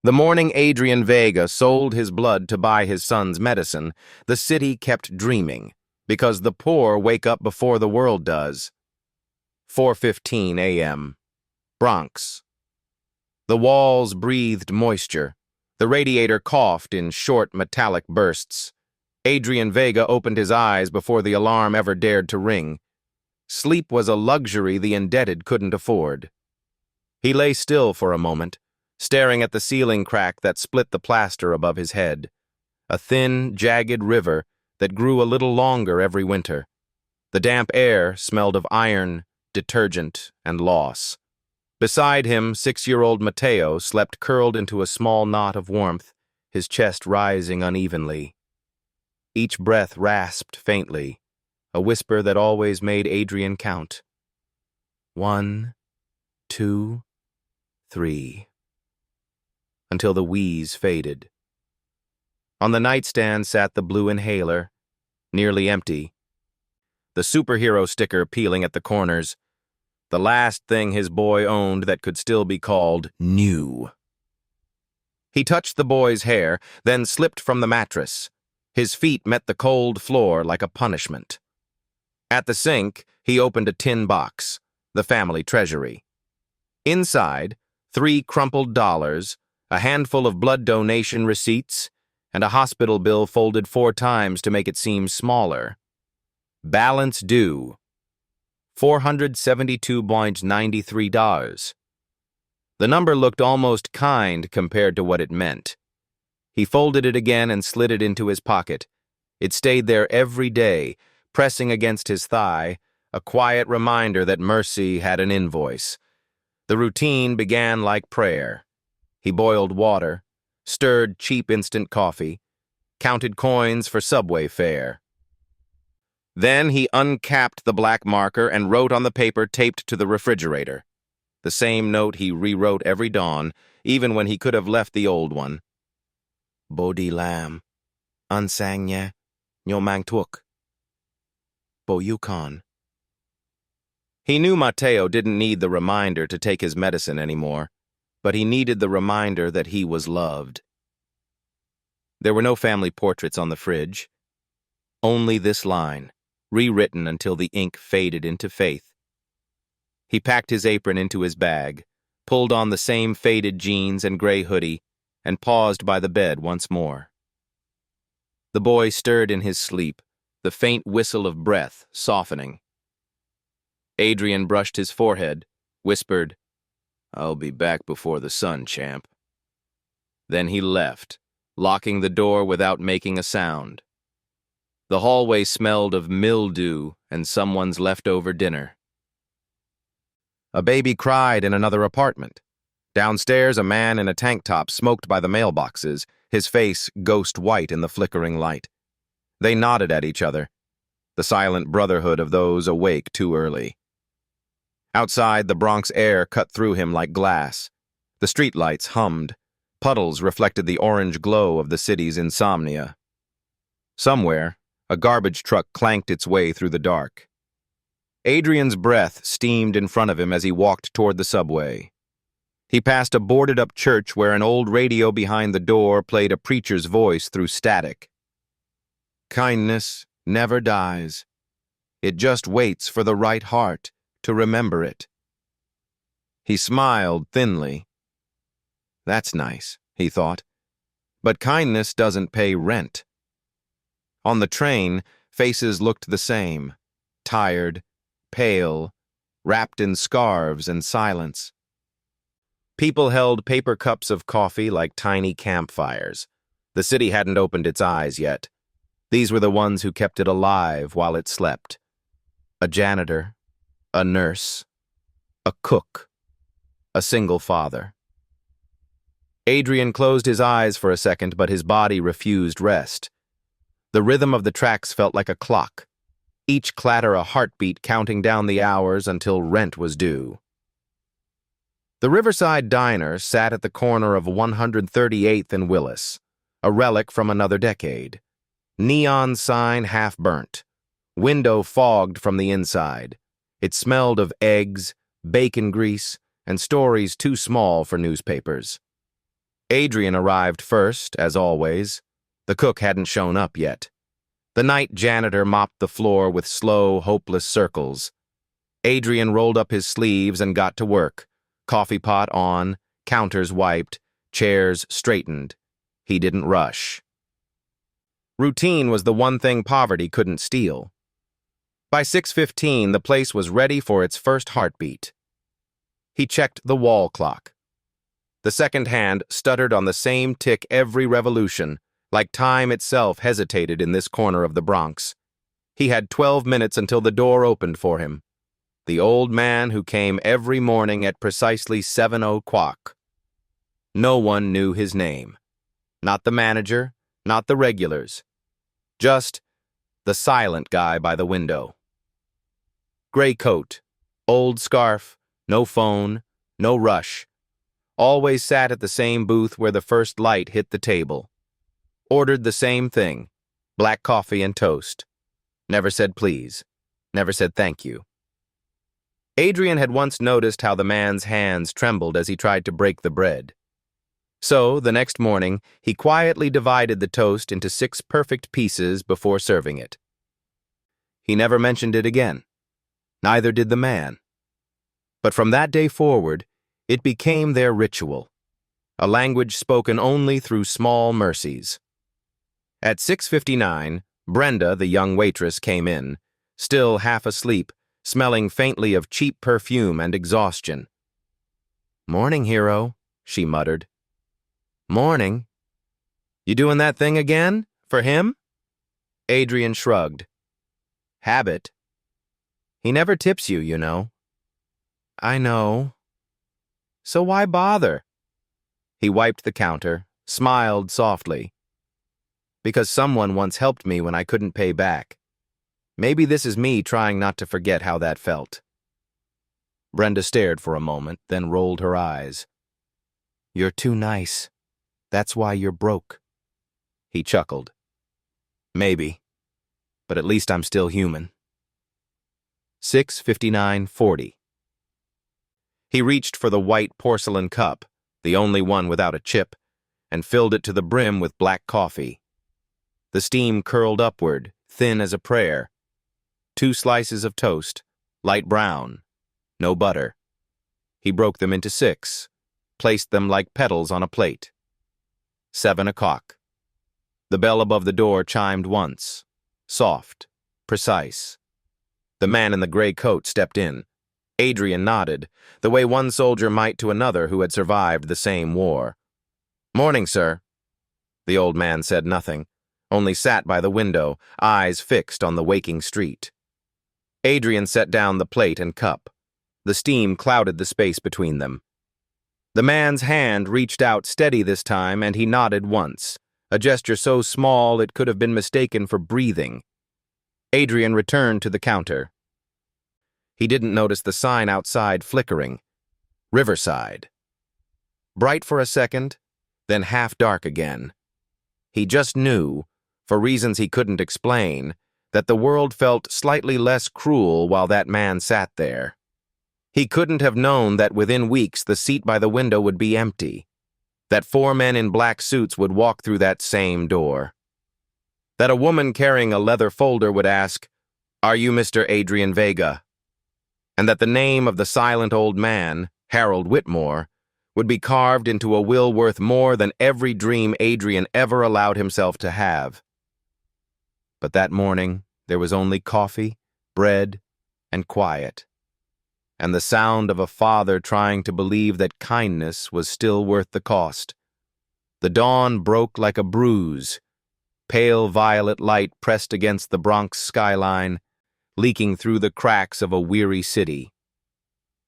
The morning Adrian Vega sold his blood to buy his son's medicine, the city kept dreaming, because the poor wake up before the world does. 4:15 a.m. Bronx. The walls breathed moisture. The radiator coughed in short, metallic bursts. Adrian Vega opened his eyes before the alarm ever dared to ring. Sleep was a luxury the indebted couldn't afford. He lay still for a moment, staring at the ceiling crack that split the plaster above his head, a thin, jagged river that grew a little longer every winter. The damp air smelled of iron, detergent, and loss. Beside him, 6-year-old Mateo slept curled into a small knot of warmth, his chest rising unevenly. Each breath rasped faintly, a whisper that always made Adrian count. 1, 2, 3. Until the wheeze faded. On the nightstand sat the blue inhaler, nearly empty, the superhero sticker peeling at the corners, the last thing his boy owned that could still be called new. He touched the boy's hair, then slipped from the mattress. His feet met the cold floor like a punishment. At the sink, he opened a tin box, the family treasury. Inside, 3 crumpled dollars, a handful of blood donation receipts, and a hospital bill folded 4 times to make it seem smaller. Balance due, $472.93. The number looked almost kind compared to what it meant. He folded it again and slid it into his pocket. It stayed there every day, pressing against his thigh, a quiet reminder that mercy had an invoice. The routine began like prayer. He boiled water, stirred cheap instant coffee, counted coins for subway fare. Then he uncapped the black marker and wrote on the paper taped to the refrigerator. The same note he rewrote every dawn, even when he could have left the old one. Bodhi lam, unsang nye, nyo mang tuk. Bo Yukon. He knew Mateo didn't need the reminder to take his medicine anymore, but he needed the reminder that he was loved. There were no family portraits on the fridge. Only this line, rewritten until the ink faded into faith. He packed his apron into his bag, pulled on the same faded jeans and gray hoodie, and paused by the bed once more. The boy stirred in his sleep, the faint whistle of breath softening. Adrian brushed his forehead, whispered, "I'll be back before the sun, champ." Then he left, locking the door without making a sound. The hallway smelled of mildew and someone's leftover dinner. A baby cried in another apartment. Downstairs, a man in a tank top smoked by the mailboxes, his face ghost white in the flickering light. They nodded at each other, the silent brotherhood of those awake too early. Outside, the Bronx air cut through him like glass. The streetlights hummed. Puddles reflected the orange glow of the city's insomnia. Somewhere, a garbage truck clanked its way through the dark. Adrian's breath steamed in front of him as he walked toward the subway. He passed a boarded-up church where an old radio behind the door played a preacher's voice through static. Kindness never dies. It just waits for the right heart to remember it. He smiled thinly. That's nice, he thought. But kindness doesn't pay rent. On the train, faces looked the same, tired, pale, wrapped in scarves and silence. People held paper cups of coffee like tiny campfires. The city hadn't opened its eyes yet. These were the ones who kept it alive while it slept. A janitor, a nurse, a cook, a single father. Adrian closed his eyes for a second, but his body refused rest. The rhythm of the tracks felt like a clock, each clatter a heartbeat counting down the hours until rent was due. The Riverside Diner sat at the corner of 138th and Willis, a relic from another decade. Neon sign half burnt, window fogged from the inside. It smelled of eggs, bacon grease, and stories too small for newspapers. Adrian arrived first, as always. The cook hadn't shown up yet. The night janitor mopped the floor with slow, hopeless circles. Adrian rolled up his sleeves and got to work. Coffee pot on, counters wiped, chairs straightened. He didn't rush. Routine was the one thing poverty couldn't steal. By 6:15, the place was ready for its first heartbeat. He checked the wall clock. The second hand stuttered on the same tick every revolution, like time itself hesitated in this corner of the Bronx. He had 12 minutes until the door opened for him. The old man who came every morning at precisely 7:00. No one knew his name. Not the manager, not the regulars. Just the silent guy by the window. Gray coat, old scarf, no phone, no rush. Always sat at the same booth where the first light hit the table. Ordered the same thing, black coffee and toast. Never said please. Never said thank you. Adrian had once noticed how the man's hands trembled as he tried to break the bread. So, the next morning, he quietly divided the toast into 6 perfect pieces before serving it. He never mentioned it again. Neither did the man. But from that day forward, it became their ritual, a language spoken only through small mercies. At 6:59, Brenda, the young waitress, came in, still half asleep, smelling faintly of cheap perfume and exhaustion. "Morning, hero," she muttered. "Morning. You doing that thing again? For him?" Adrian shrugged. "Habit. He never tips you, you know." "I know. So why bother?" He wiped the counter, smiled softly. "Because someone once helped me when I couldn't pay back. Maybe this is me trying not to forget how that felt." Brenda stared for a moment, then rolled her eyes. "You're too nice. That's why you're broke." He chuckled. "Maybe, but at least I'm still human." 6:59:40. He reached for the white porcelain cup, the only one without a chip, and filled it to the brim with black coffee. The steam curled upward, thin as a prayer. 2 slices of toast, light brown, no butter. He broke them into 6, placed them like petals on a plate. 7:00. The bell above the door chimed once, soft, precise. The man in the gray coat stepped in. Adrian nodded, the way one soldier might to another who had survived the same war. "Morning, sir." The old man said nothing, only sat by the window, eyes fixed on the waking street. Adrian set down the plate and cup. The steam clouded the space between them. The man's hand reached out steady this time, and he nodded once, a gesture so small it could have been mistaken for breathing. Adrian returned to the counter. He didn't notice the sign outside flickering. Riverside. Bright for a second, then half dark again. He just knew, for reasons he couldn't explain, that the world felt slightly less cruel while that man sat there. He couldn't have known that within weeks the seat by the window would be empty, that 4 men in black suits would walk through that same door, that a woman carrying a leather folder would ask, "Are you Mr. Adrian Vega?" and that the name of the silent old man, Harold Whitmore, would be carved into a will worth more than every dream Adrian ever allowed himself to have. But that morning, there was only coffee, bread, and quiet, and the sound of a father trying to believe that kindness was still worth the cost. The dawn broke like a bruise. Pale violet light pressed against the Bronx skyline, leaking through the cracks of a weary city.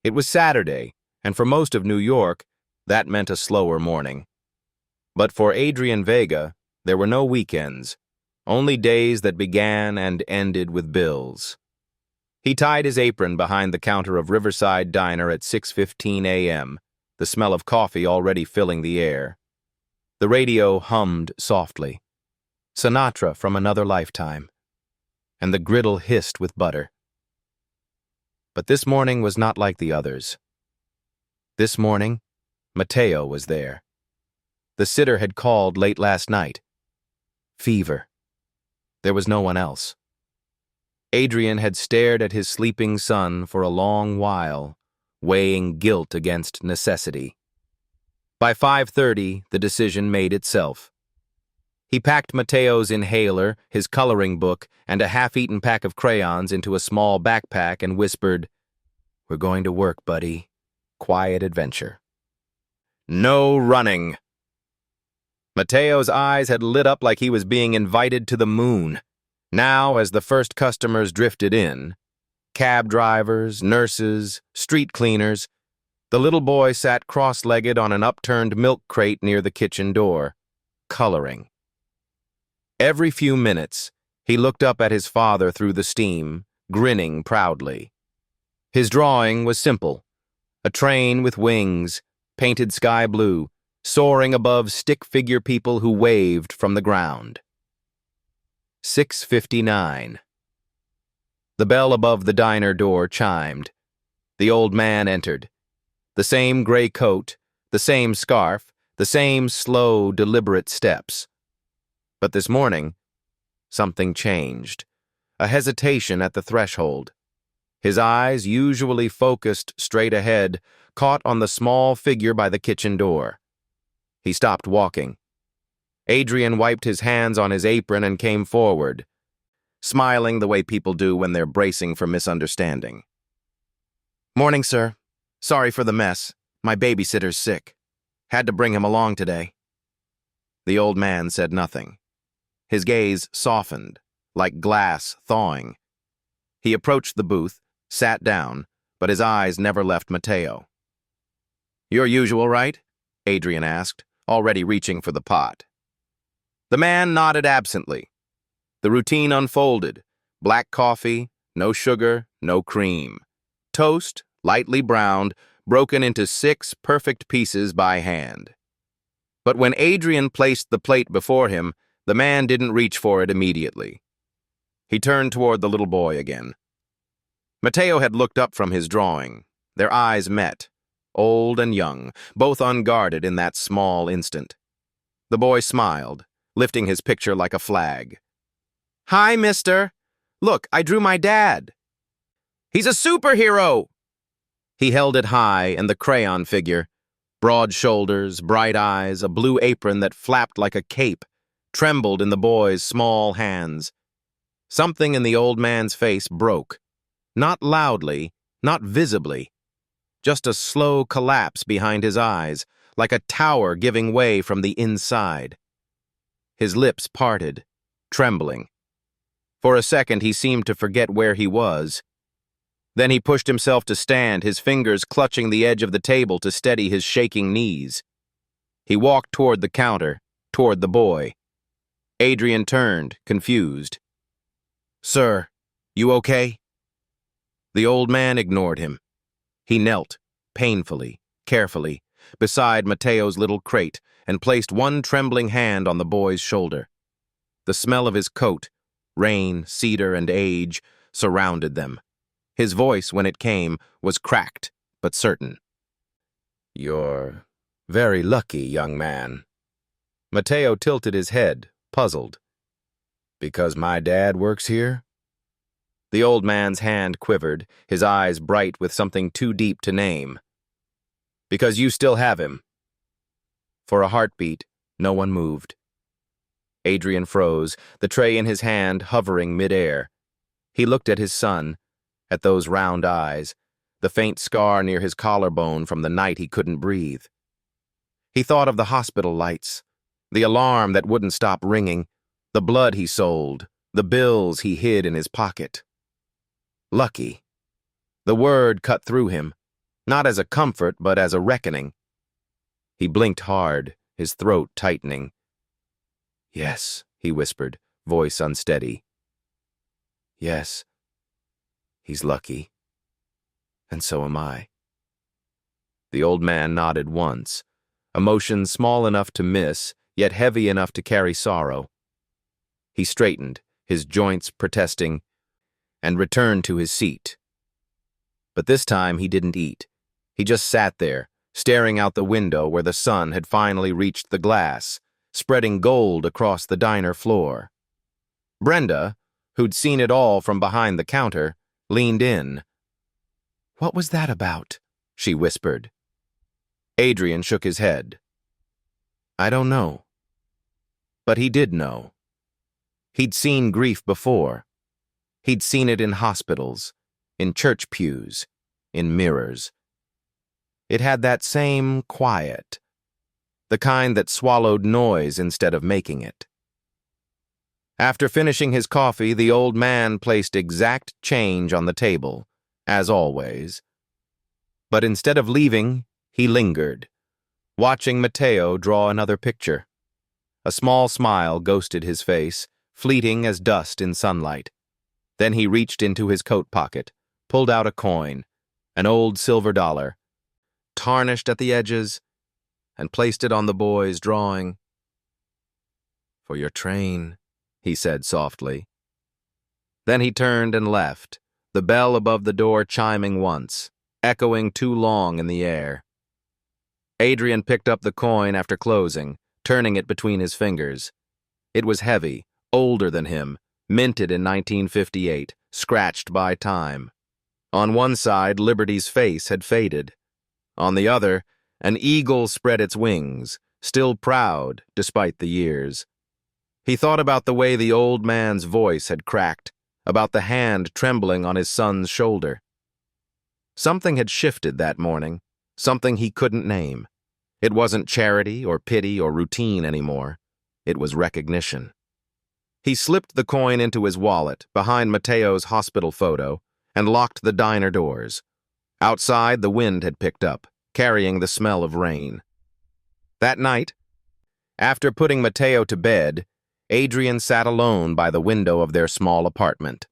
It was Saturday, and for most of New York, that meant a slower morning. But for Adrian Vega, there were no weekends, only days that began and ended with bills. He tied his apron behind the counter of Riverside Diner at 6:15 a.m., the smell of coffee already filling the air. The radio hummed softly. Sinatra from Another Lifetime. And the griddle hissed with butter. But this morning was not like the others. This morning, Mateo was there. The sitter had called late last night. Fever. There was no one else. Adrian had stared at his sleeping son for a long while, weighing guilt against necessity. By 5:30, the decision made itself. He packed Mateo's inhaler, his coloring book, and a half-eaten pack of crayons into a small backpack and whispered, "We're going to work, buddy. Quiet adventure." No running. Mateo's eyes had lit up like he was being invited to the moon. Now, as the first customers drifted in, cab drivers, nurses, street cleaners, the little boy sat cross-legged on an upturned milk crate near the kitchen door, coloring. Every few minutes, he looked up at his father through the steam, grinning proudly. His drawing was simple: a train with wings, painted sky blue, soaring above stick-figure people who waved from the ground. 6:59. The bell above the diner door chimed. The old man entered. The same gray coat, the same scarf, the same slow, deliberate steps. But this morning, something changed. A hesitation at the threshold. His eyes, usually focused straight ahead, caught on the small figure by the kitchen door. He stopped walking. Adrian wiped his hands on his apron and came forward, smiling the way people do when they're bracing for misunderstanding. "Morning, sir. Sorry for the mess. My babysitter's sick. Had to bring him along today." The old man said nothing. His gaze softened, like glass thawing. He approached the booth, sat down, but his eyes never left Mateo. "Your usual, right?" Adrian asked, already reaching for the pot. The man nodded absently. The routine unfolded: black coffee, no sugar, no cream. Toast, lightly browned, broken into 6 perfect pieces by hand. But when Adrian placed the plate before him, the man didn't reach for it immediately. He turned toward the little boy again. Mateo had looked up from his drawing. Their eyes met, old and young, both unguarded in that small instant. The boy smiled, lifting his picture like a flag. "Hi, mister. Look, I drew my dad." "He's a superhero!" He held it high, and the crayon figure, broad shoulders, bright eyes, a blue apron that flapped like a cape, trembled in the boy's small hands. Something in the old man's face broke. Not loudly, not visibly. Just a slow collapse behind his eyes, like a tower giving way from the inside. His lips parted, trembling. For a second he seemed to forget where he was. Then he pushed himself to stand, his fingers clutching the edge of the table to steady his shaking knees. He walked toward the counter, toward the boy. Adrian turned, confused. "Sir, you okay?" The old man ignored him. He knelt, painfully, carefully, beside Mateo's little crate and placed one trembling hand on the boy's shoulder. The smell of his coat, rain, cedar, and age, surrounded them. His voice, when it came, was cracked but certain. "You're very lucky, young man." Mateo tilted his head, puzzled. "Because my dad works here?" The old man's hand quivered, his eyes bright with something too deep to name. "Because you still have him." For a heartbeat, no one moved. Adrian froze, the tray in his hand hovering midair. He looked at his son, at those round eyes, the faint scar near his collarbone from the night he couldn't breathe. He thought of the hospital lights, the alarm that wouldn't stop ringing, the blood he sold, the bills he hid in his pocket. Lucky. The word cut through him, not as a comfort but as a reckoning. He blinked hard, his throat tightening. "Yes," he whispered, voice unsteady. "Yes. He's lucky. And so am I." The old man nodded once, emotion small enough to miss, yet heavy enough to carry sorrow. He straightened, his joints protesting, and returned to his seat. But this time he didn't eat. He just sat there, staring out the window where the sun had finally reached the glass, spreading gold across the diner floor. Brenda, who'd seen it all from behind the counter, leaned in. "What was that about?" she whispered. Adrian shook his head. "I don't know." But he did know. He'd seen grief before. He'd seen it in hospitals, in church pews, in mirrors. It had that same quiet, the kind that swallowed noise instead of making it. After finishing his coffee, the old man placed exact change on the table, as always. But instead of leaving, he lingered, watching Mateo draw another picture. A small smile ghosted his face, fleeting as dust in sunlight. Then he reached into his coat pocket, pulled out a coin, an old silver dollar, tarnished at the edges, and placed it on the boy's drawing. "For your train," he said softly. Then he turned and left, the bell above the door chiming once, echoing too long in the air. Adrian picked up the coin after closing, turning it between his fingers. It was heavy, older than him, minted in 1958, scratched by time. On one side, Liberty's face had faded. On the other, an eagle spread its wings, still proud despite the years. He thought about the way the old man's voice had cracked, about the hand trembling on his son's shoulder. Something had shifted that morning, something he couldn't name. It wasn't charity or pity or routine anymore. It was recognition. He slipped the coin into his wallet behind Mateo's hospital photo and locked the diner doors. Outside, the wind had picked up, carrying the smell of rain. That night, after putting Mateo to bed, Adrian sat alone by the window of their small apartment.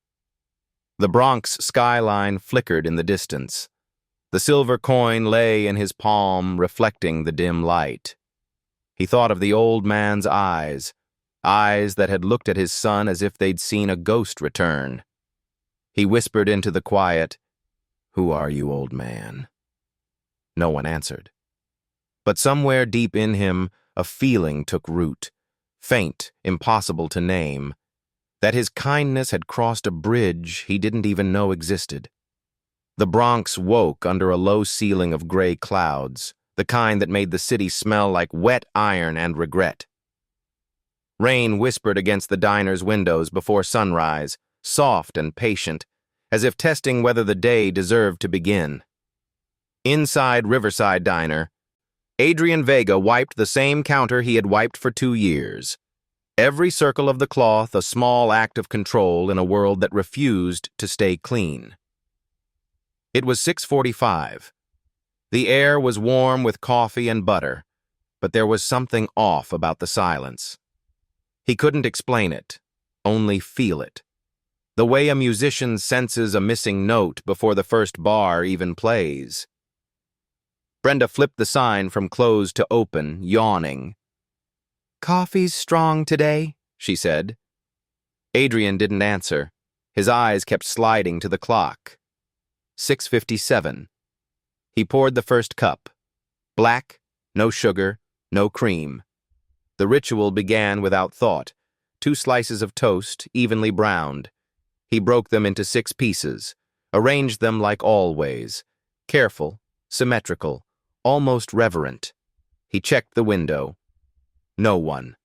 The Bronx skyline flickered in the distance. The silver coin lay in his palm, reflecting the dim light. He thought of the old man's eyes that had looked at his son as if they'd seen a ghost return. He whispered into the quiet, "Who are you, old man?" No one answered. But somewhere deep in him, a feeling took root, faint, impossible to name, that his kindness had crossed a bridge he didn't even know existed. The Bronx woke under a low ceiling of gray clouds, the kind that made the city smell like wet iron and regret. Rain whispered against the diner's windows before sunrise, soft and patient, as if testing whether the day deserved to begin. Inside Riverside Diner, Adrian Vega wiped the same counter he had wiped for 2 years. Every circle of the cloth a small act of control in a world that refused to stay clean. It was 6:45. The air was warm with coffee and butter, but there was something off about the silence. He couldn't explain it, only feel it. The way a musician senses a missing note before the first bar even plays. Brenda flipped the sign from closed to open, yawning. "Coffee's strong today," she said. Adrian didn't answer. His eyes kept sliding to the clock. 6:57. He poured the first cup. Black, no sugar, no cream. The ritual began without thought. 2 slices of toast, evenly browned. He broke them into 6 pieces, arranged them like always, careful, symmetrical, almost reverent. He checked the window. No one.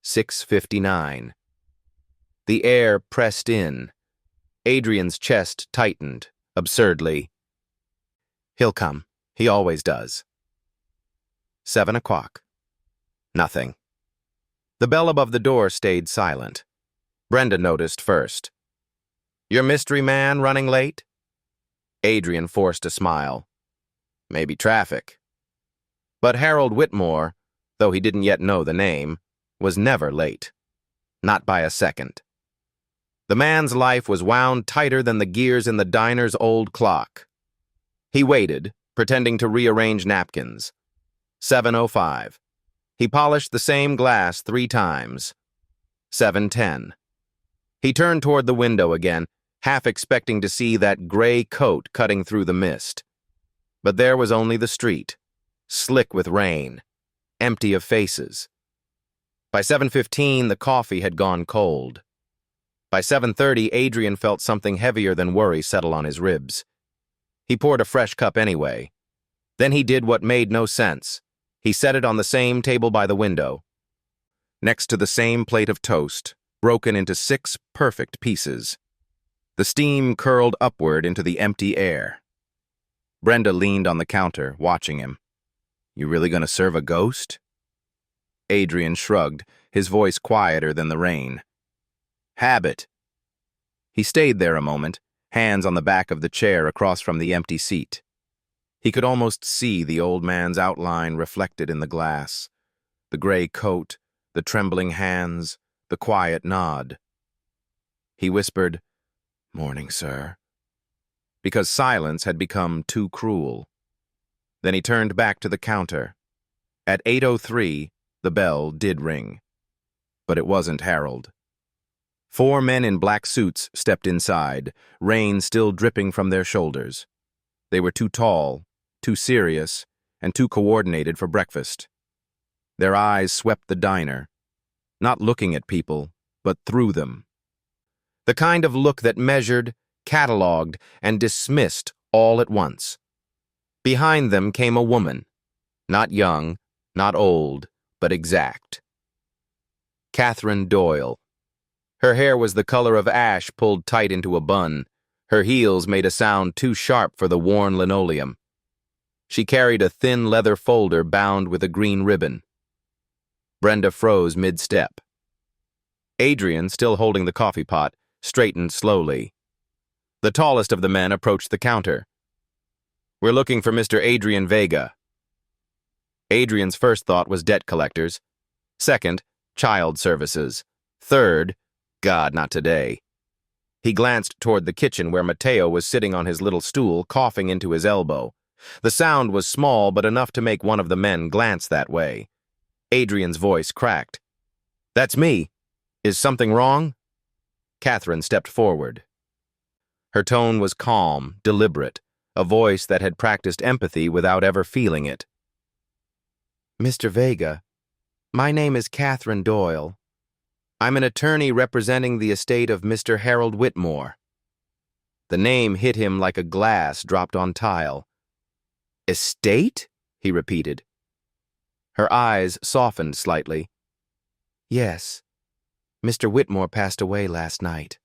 6:59. The air pressed in. Adrian's chest tightened, absurdly. He'll come. He always does. 7 o'clock. Nothing. The bell above the door stayed silent. Brenda noticed first. "Your mystery man running late?" Adrian forced a smile. "Maybe traffic." But Harold Whitmore, though he didn't yet know the name, was never late. Not by a second. The man's life was wound tighter than the gears in the diner's old clock. He waited, pretending to rearrange napkins. 7:05. He polished the same glass 3 times. 7:10. He turned toward the window again, half expecting to see that gray coat cutting through the mist. But there was only the street, slick with rain, empty of faces. By 7:15, the coffee had gone cold. By 7:30, Adrian felt something heavier than worry settle on his ribs. He poured a fresh cup anyway. Then he did what made no sense. He set it on the same table by the window, next to the same plate of toast, broken into 6 perfect pieces. The steam curled upward into the empty air. Brenda leaned on the counter, watching him. "You really gonna serve a ghost?" Adrian shrugged, his voice quieter than the rain. "Habit." He stayed there a moment, hands on the back of the chair across from the empty seat. He could almost see the old man's outline reflected in the glass. The gray coat, the trembling hands, the quiet nod. He whispered, "Morning, sir," because silence had become too cruel. Then he turned back to the counter. At 8:03, the bell did ring. But it wasn't Harold. 4 men in black suits stepped inside, rain still dripping from their shoulders. They were too tall, too serious, and too coordinated for breakfast. Their eyes swept the diner, not looking at people, but through them. The kind of look that measured, cataloged, and dismissed all at once. Behind them came a woman, not young, not old, but exact. Catherine Doyle. Her hair was the color of ash pulled tight into a bun. Her heels made a sound too sharp for the worn linoleum. She carried a thin leather folder bound with a green ribbon. Brenda froze mid-step. Adrian, still holding the coffee pot, straightened slowly. The tallest of the men approached the counter. "We're looking for Mr. Adrian Vega." Adrian's first thought was debt collectors. Second, child services. Third, God, not today. He glanced toward the kitchen where Mateo was sitting on his little stool, coughing into his elbow. The sound was small, but enough to make one of the men glance that way. Adrian's voice cracked. "That's me. Is something wrong?" Catherine stepped forward. Her tone was calm, deliberate, a voice that had practiced empathy without ever feeling it. "Mr. Vega, my name is Catherine Doyle. I'm an attorney representing the estate of Mr. Harold Whitmore." The name hit him like a glass dropped on tile. "Estate?" he repeated. Her eyes softened slightly. "Yes. Mr. Whitmore passed away last night."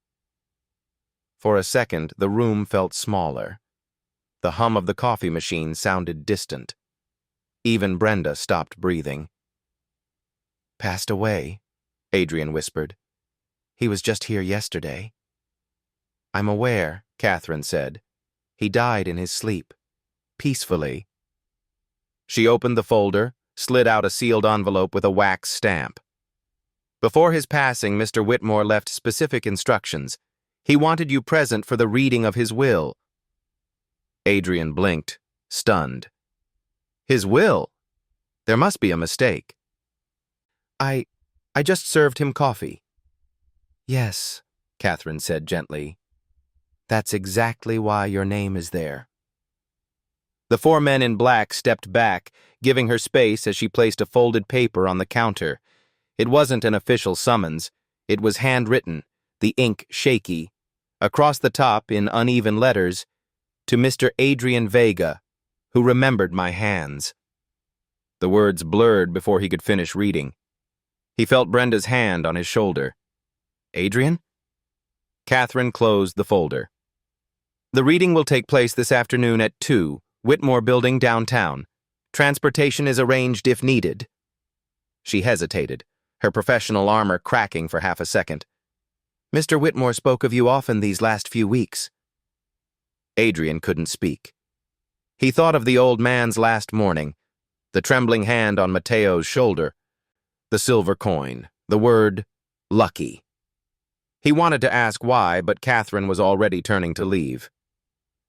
For a second, the room felt smaller. The hum of the coffee machine sounded distant. Even Brenda stopped breathing. "Passed away," Adrian whispered. "He was just here yesterday." "I'm aware," Catherine said. "He died in his sleep. Peacefully." She opened the folder, slid out a sealed envelope with a wax stamp. "Before his passing, Mr. Whitmore left specific instructions. He wanted you present for the reading of his will." Adrian blinked, stunned. "His will? There must be a mistake." I just served him coffee." "Yes," Catherine said gently. "That's exactly why your name is there." The 4 men in black stepped back, giving her space as she placed a folded paper on the counter. It wasn't an official summons. It was handwritten, the ink shaky. Across the top, in uneven letters, "To Mr. Adrian Vega, who remembered my hands." The words blurred before he could finish reading. He felt Brenda's hand on his shoulder. "Adrian?" Catherine closed the folder. "The reading will take place this afternoon at 2, Whitmore Building, downtown. Transportation is arranged if needed." She hesitated, her professional armor cracking for half a second. "Mr. Whitmore spoke of you often these last few weeks." Adrian couldn't speak. He thought of the old man's last morning, the trembling hand on Mateo's shoulder, the silver coin, the word, lucky. He wanted to ask why, but Catherine was already turning to leave.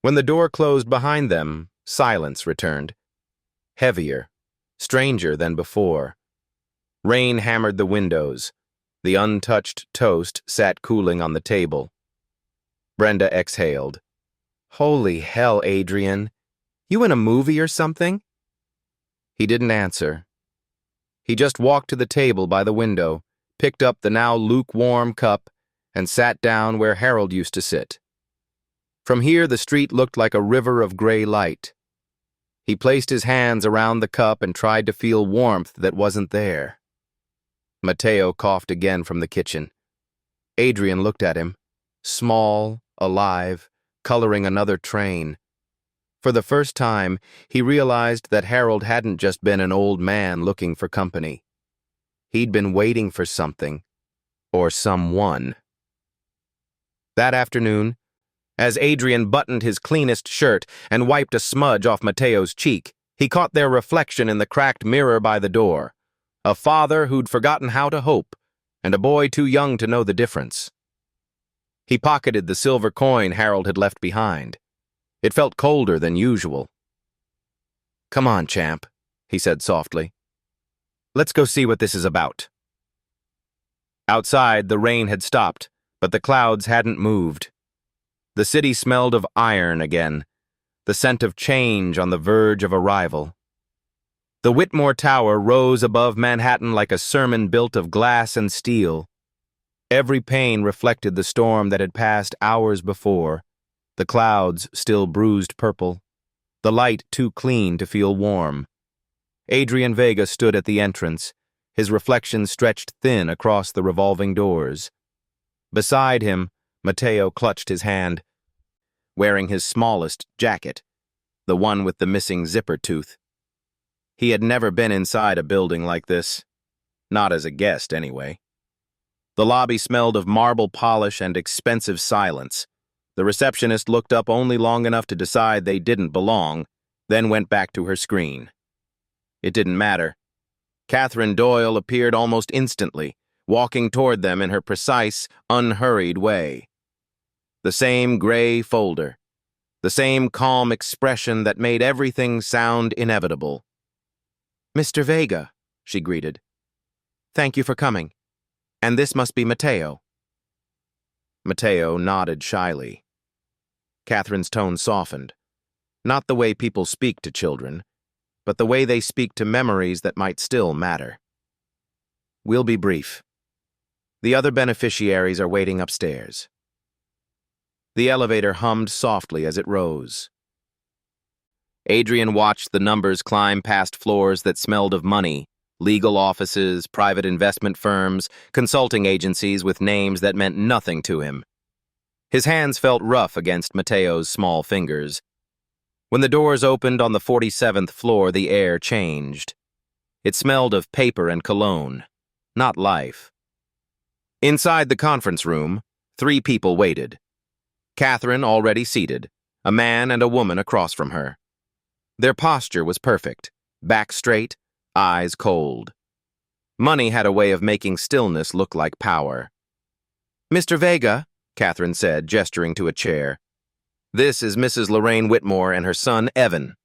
When the door closed behind them, silence returned. Heavier, stranger than before. Rain hammered the windows. The untouched toast sat cooling on the table. Brenda exhaled. "Holy hell, Adrian. You in a movie or something?" He didn't answer. He just walked to the table by the window, picked up the now lukewarm cup, and sat down where Harold used to sit. From here, the street looked like a river of gray light. He placed his hands around the cup and tried to feel warmth that wasn't there. Mateo coughed again from the kitchen. Adrian looked at him, small, alive, coloring another train. For the first time, he realized that Harold hadn't just been an old man looking for company. He'd been waiting for something, or someone. That afternoon, as Adrian buttoned his cleanest shirt and wiped a smudge off Mateo's cheek, he caught their reflection in the cracked mirror by the door. A father who'd forgotten how to hope, and a boy too young to know the difference. He pocketed the silver coin Harold had left behind. It felt colder than usual. "Come on, champ," he said softly. "Let's go see what this is about." Outside, the rain had stopped, but the clouds hadn't moved. The city smelled of iron again, the scent of change on the verge of arrival. The Whitmore Tower rose above Manhattan like a sermon built of glass and steel. Every pane reflected the storm that had passed hours before, the clouds still bruised purple, the light too clean to feel warm. Adrian Vega stood at the entrance, his reflection stretched thin across the revolving doors. Beside him, Mateo clutched his hand, wearing his smallest jacket, the one with the missing zipper tooth. He had never been inside a building like this, not as a guest anyway. The lobby smelled of marble polish and expensive silence. The receptionist looked up only long enough to decide they didn't belong, then went back to her screen. It didn't matter. Catherine Doyle appeared almost instantly, walking toward them in her precise, unhurried way. The same gray folder, the same calm expression that made everything sound inevitable. "Mr. Vega," she greeted. "Thank you for coming. And this must be Mateo." Mateo nodded shyly. Catherine's tone softened. Not the way people speak to children, but the way they speak to memories that might still matter. "We'll be brief. The other beneficiaries are waiting upstairs." The elevator hummed softly as it rose. Adrian watched the numbers climb past floors that smelled of money, legal offices, private investment firms, consulting agencies with names that meant nothing to him. His hands felt rough against Mateo's small fingers. When the doors opened on the 47th floor, the air changed. It smelled of paper and cologne, not life. Inside the conference room, 3 people waited. Catherine already seated, a man and a woman across from her. Their posture was perfect, back straight, eyes cold. Money had a way of making stillness look like power. "Mr. Vega," Catherine said, gesturing to a chair. "This is Mrs. Lorraine Whitmore and her son, Evan."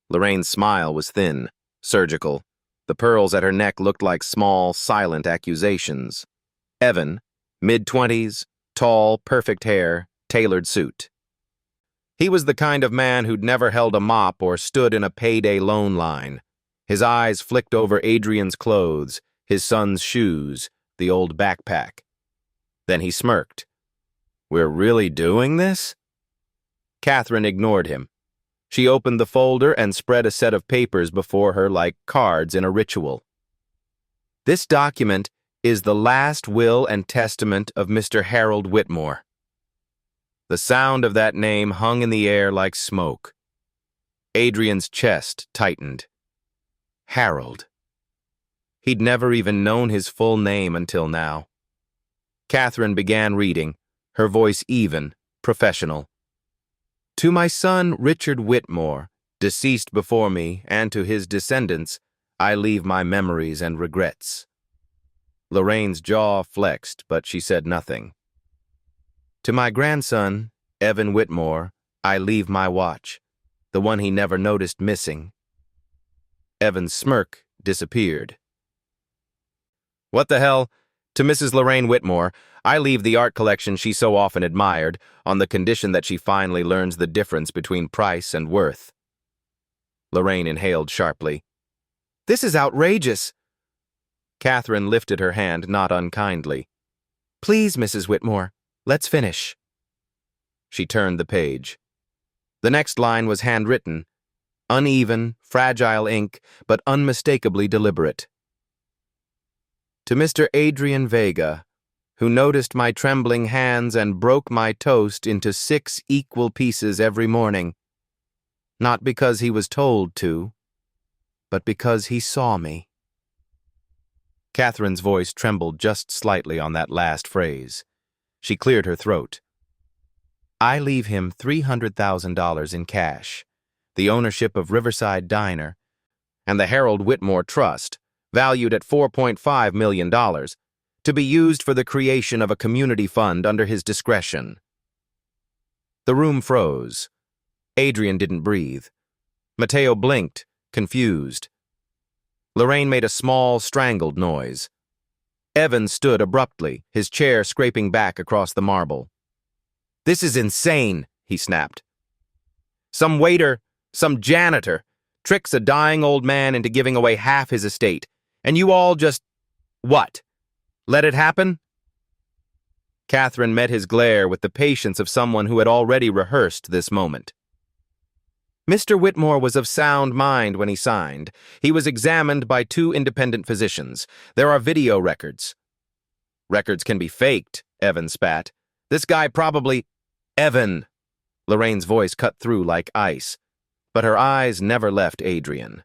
Lorraine's smile was thin, surgical. The pearls at her neck looked like small, silent accusations. Evan, mid-20s, tall, perfect hair, tailored suit. He was the kind of man who'd never held a mop or stood in a payday loan line. His eyes flicked over Adrian's clothes, his son's shoes, the old backpack. Then he smirked. "We're really doing this?" Catherine ignored him. She opened the folder and spread a set of papers before her like cards in a ritual. "This document is the last will and testament of Mr. Harold Whitmore." The sound of that name hung in the air like smoke. Adrian's chest tightened. Harold. He'd never even known his full name until now. Catherine began reading, her voice even, professional. "To my son, Richard Whitmore, deceased before me, and to his descendants, I leave my memories and regrets." Lorraine's jaw flexed, but she said nothing. "To my grandson, Evan Whitmore, I leave my watch, the one he never noticed missing." Evan's smirk disappeared. "What the hell? To Mrs. Lorraine Whitmore, I leave the art collection she so often admired, on the condition that she finally learns the difference between price and worth." Lorraine inhaled sharply. This is outrageous. Catherine lifted her hand not unkindly. Please, Mrs. Whitmore, let's finish. She turned the page. The next line was handwritten, uneven, fragile ink, but unmistakably deliberate. To Mr. Adrian Vega, who noticed my trembling hands and broke my toast into 6 equal pieces every morning, not because he was told to, but because he saw me. Catherine's voice trembled just slightly on that last phrase. She cleared her throat. I leave him $300,000 in cash, the ownership of Riverside Diner, and the Harold Whitmore Trust, valued at $4.5 million, to be used for the creation of a community fund under his discretion. The room froze. Adrian didn't breathe. Mateo blinked, confused. Lorraine made a small, strangled noise. Evan stood abruptly, his chair scraping back across the marble. This is insane, he snapped. Some waiter, some janitor, tricks a dying old man into giving away half his estate, and you all just, what? Let it happen? Catherine met his glare with the patience of someone who had already rehearsed this moment. Mr. Whitmore was of sound mind when he signed. He was examined by 2 independent physicians. There are video records. Records can be faked, Evan spat. This guy probably... Evan! Lorraine's voice cut through like ice, but her eyes never left Adrian.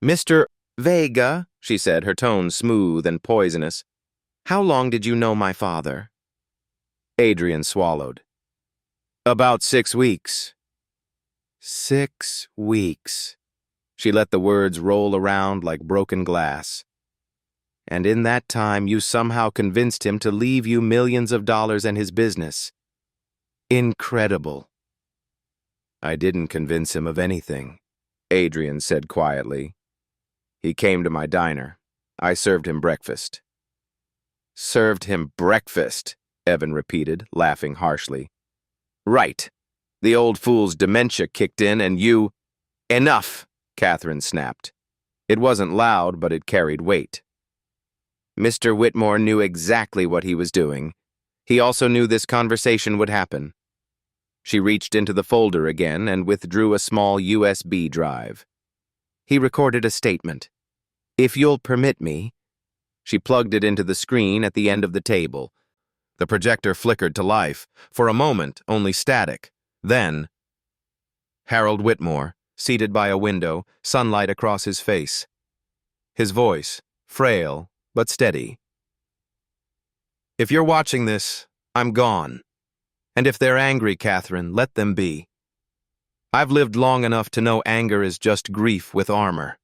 Mr. Vega, she said, her tone smooth and poisonous. How long did you know my father? Adrian swallowed. About 6 weeks. 6 weeks. She let the words roll around like broken glass. And in that time, you somehow convinced him to leave you millions of dollars and his business. Incredible. I didn't convince him of anything, Adrian said quietly. He came to my diner. I served him breakfast. Served him breakfast, Evan repeated, laughing harshly. Right. The old fool's dementia kicked in and you... Enough, Catherine snapped. It wasn't loud, but it carried weight. Mr. Whitmore knew exactly what he was doing. He also knew this conversation would happen. She reached into the folder again and withdrew a small USB drive. He recorded a statement. If you'll permit me... She plugged it into the screen at the end of the table. The projector flickered to life, for a moment only static. Then, Harold Whitmore, seated by a window, sunlight across his face. His voice, frail but steady. If you're watching this, I'm gone. And if they're angry, Catherine, let them be. I've lived long enough to know anger is just grief with armor.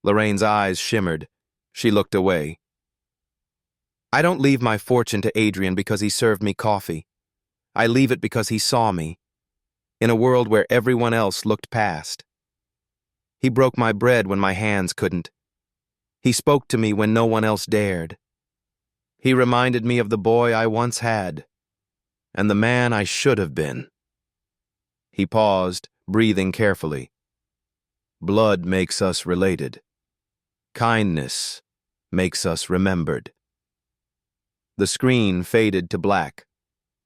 Lorraine's eyes shimmered. She looked away. I don't leave my fortune to Adrian because he served me coffee. I leave it because he saw me, in a world where everyone else looked past. He broke my bread when my hands couldn't. He spoke to me when no one else dared. He reminded me of the boy I once had, and the man I should have been. He paused, breathing carefully. Blood makes us related. Kindness makes us remembered. The screen faded to black.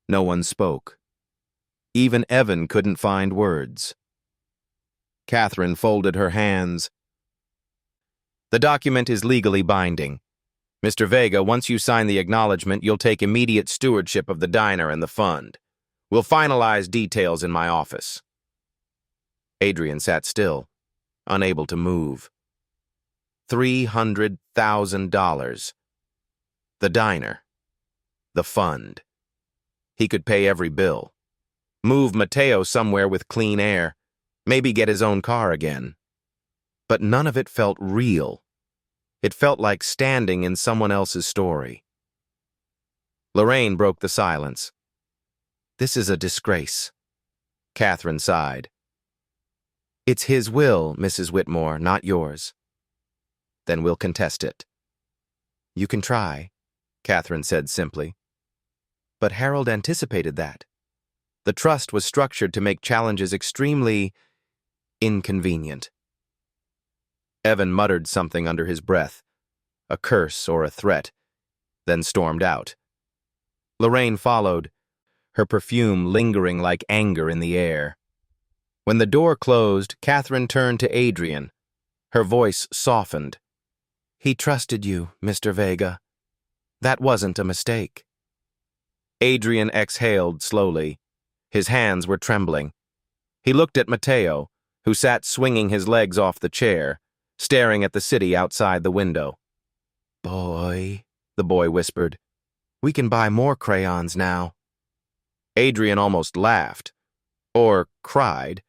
No one spoke. Even Evan couldn't find words. Catherine folded her hands. The document is legally binding. Mr. Vega, once you sign the acknowledgement, you'll take immediate stewardship of the diner and the fund. We'll finalize details in my office. Adrian sat still, unable to move. $300,000. The diner. The fund. He could pay every bill. Move Mateo somewhere with clean air. Maybe get his own car again. But none of it felt real. It felt like standing in someone else's story. Lorraine broke the silence. This is a disgrace. Catherine sighed. It's his will, Mrs. Whitmore, not yours. Then we'll contest it. You can try, Catherine said simply. But Harold anticipated that. The trust was structured to make challenges extremely inconvenient. Evan muttered something under his breath, a curse or a threat, then stormed out. Lorraine followed, her perfume lingering like anger in the air. When the door closed, Catherine turned to Adrian. Her voice softened. "He trusted you, Mr. Vega. That wasn't a mistake." Adrian exhaled slowly. His hands were trembling. He looked at Mateo, who sat swinging his legs off the chair, staring at the city outside the window. "Boy," the boy whispered, "we can buy more crayons now." Adrian almost laughed, or cried.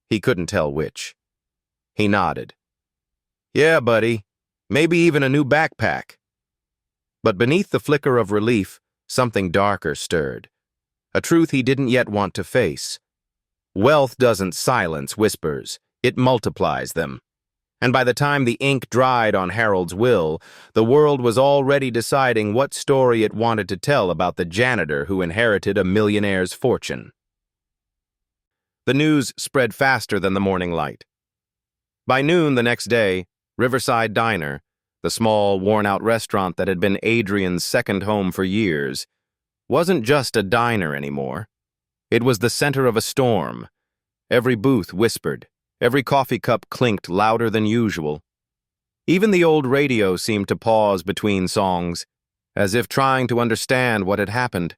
He couldn't tell which. He nodded. "Yeah, buddy, maybe even a new backpack." But beneath the flicker of relief, something darker stirred, a truth he didn't yet want to face. Wealth doesn't silence whispers, it multiplies them. And by the time the ink dried on Harold's will, the world was already deciding what story it wanted to tell about the janitor who inherited a millionaire's fortune. The news spread faster than the morning light. By noon the next day, Riverside Diner, the small, worn-out restaurant that had been Adrian's second home for years, wasn't just a diner anymore. It was the center of a storm. Every booth whispered. Every coffee cup clinked louder than usual. Even the old radio seemed to pause between songs, as if trying to understand what had happened.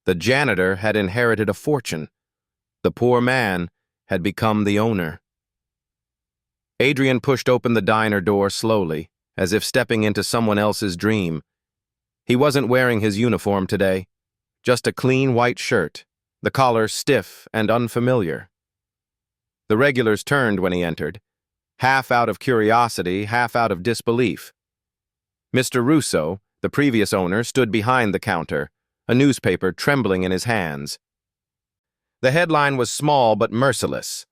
The janitor had inherited a fortune. The poor man had become the owner. Adrian pushed open the diner door slowly, as if stepping into someone else's dream. He wasn't wearing his uniform today, just a clean white shirt, the collar stiff and unfamiliar. The regulars turned when he entered, half out of curiosity, half out of disbelief. Mr. Russo, the previous owner, stood behind the counter, a newspaper trembling in his hands. The headline was small but merciless.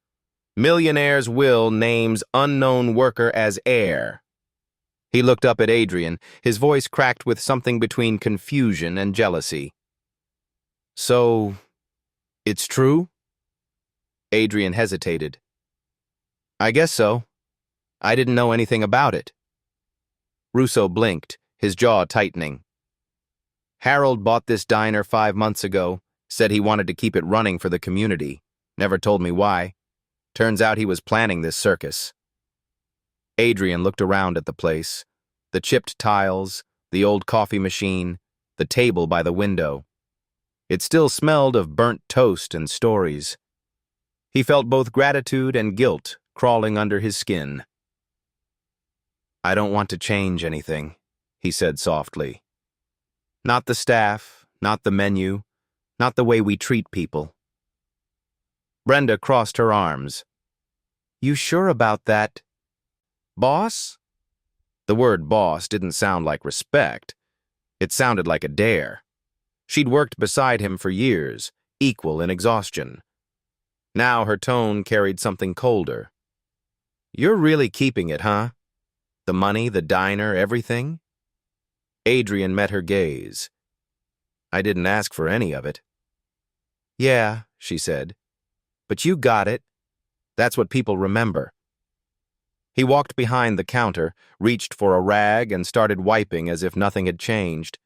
"Millionaire's will names unknown worker as heir." He looked up at Adrian, his voice cracked with something between confusion and jealousy. "So, it's true?" Adrian hesitated. "I guess so. I didn't know anything about it." Russo blinked, his jaw tightening. "Harold bought this diner 5 months ago, said he wanted to keep it running for the community. Never told me why. Turns out he was planning this circus." Adrian looked around at the place, the chipped tiles, the old coffee machine, the table by the window. It still smelled of burnt toast and stories. He felt both gratitude and guilt crawling under his skin. "I don't want to change anything," he said softly. "Not the staff, not the menu, not the way we treat people." Brenda crossed her arms. "You sure about that, boss?" The word boss didn't sound like respect. It sounded like a dare. She'd worked beside him for years, equal in exhaustion. Now her tone carried something colder. "You're really keeping it, huh? The money, the diner, everything?" Adrian met her gaze. "I didn't ask for any of it." "Yeah," she said. "But you got it. That's what people remember." He walked behind the counter, reached for a rag, and started wiping as if nothing had changed.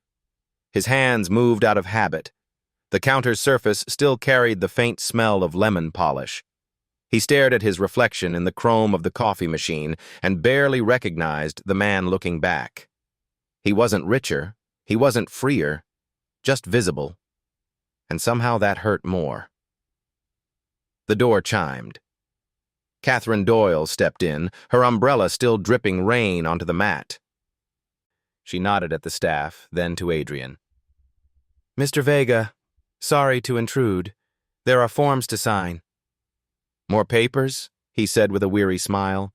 His hands moved out of habit. The counter's surface still carried the faint smell of lemon polish. He stared at his reflection in the chrome of the coffee machine and barely recognized the man looking back. He wasn't richer, he wasn't freer, just visible. And somehow that hurt more. The door chimed. Catherine Doyle stepped in, her umbrella still dripping rain onto the mat. She nodded at the staff, then to Adrian. "Mr. Vega, sorry to intrude. There are forms to sign." "More papers?" he said with a weary smile.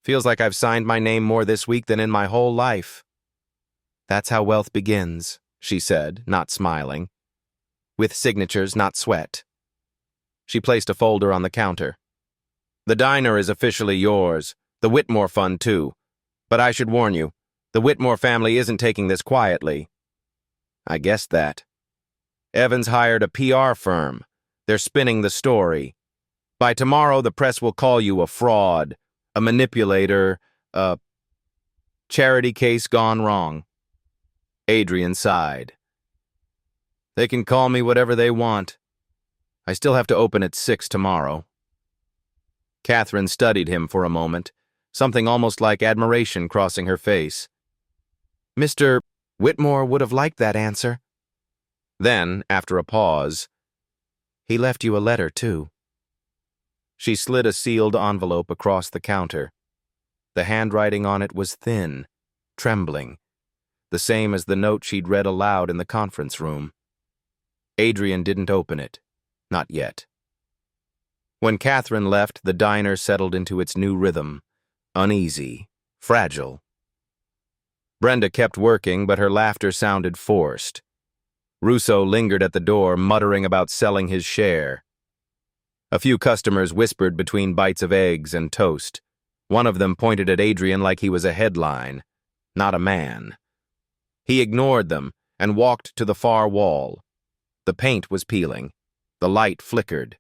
"Feels like I've signed my name more this week than in my whole life." "That's how wealth begins," she said, not smiling. "With signatures, not sweat." She placed a folder on the counter. "The diner is officially yours, the Whitmore Fund too. But I should warn you, the Whitmore family isn't taking this quietly." "I guessed that." "Evans hired a PR firm. They're spinning the story. By tomorrow, the press will call you a fraud, a manipulator, charity case gone wrong." Adrian sighed. "They can call me whatever they want. I still have to open at 6 tomorrow." Catherine studied him for a moment, something almost like admiration crossing her face. "Mr. Whitmore would have liked that answer." Then, after a pause, "He left you a letter, too." She slid a sealed envelope across the counter. The handwriting on it was thin, trembling, the same as the note she'd read aloud in the conference room. Adrian didn't open it. Not yet. When Catherine left, the diner settled into its new rhythm, uneasy, fragile. Brenda kept working, but her laughter sounded forced. Russo lingered at the door, muttering about selling his share. A few customers whispered between bites of eggs and toast. One of them pointed at Adrian like he was a headline, not a man. He ignored them and walked to the far wall. The paint was peeling. The light flickered.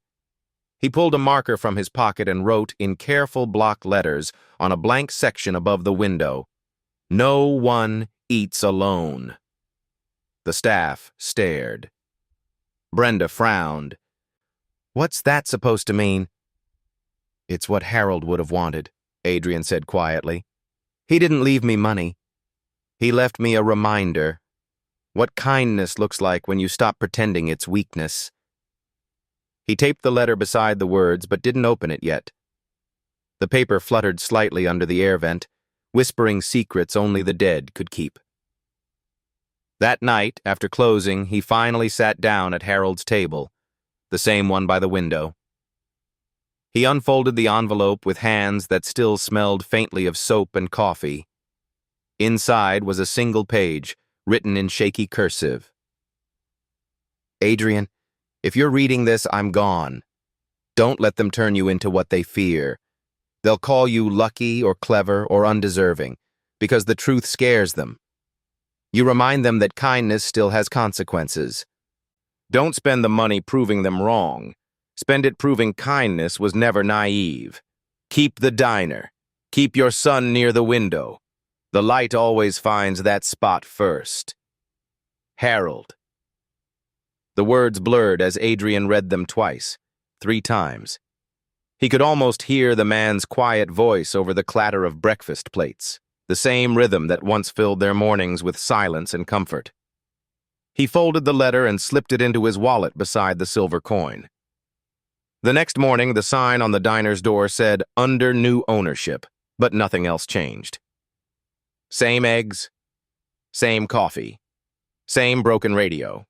He pulled a marker from his pocket and wrote in careful block letters on a blank section above the window, "No one eats alone." The staff stared. Brenda frowned. "What's that supposed to mean?" "It's what Harold would have wanted," Adrian said quietly. "He didn't leave me money. He left me a reminder. What kindness looks like when you stop pretending it's weakness." He taped the letter beside the words, but didn't open it yet. The paper fluttered slightly under the air vent, whispering secrets only the dead could keep. That night, after closing, he finally sat down at Harold's table, the same one by the window. He unfolded the envelope with hands that still smelled faintly of soap and coffee. Inside was a single page, written in shaky cursive. "Adrian, if you're reading this, I'm gone. Don't let them turn you into what they fear. They'll call you lucky or clever or undeserving, because the truth scares them. You remind them that kindness still has consequences. Don't spend the money proving them wrong. Spend it proving kindness was never naive. Keep the diner. Keep your son near the window. The light always finds that spot first. Harold." The words blurred as Adrian read them twice, 3 times. He could almost hear the man's quiet voice over the clatter of breakfast plates, the same rhythm that once filled their mornings with silence and comfort. He folded the letter and slipped it into his wallet beside the silver coin. The next morning, the sign on the diner's door said, "Under new ownership," but nothing else changed. Same eggs, same coffee, same broken radio.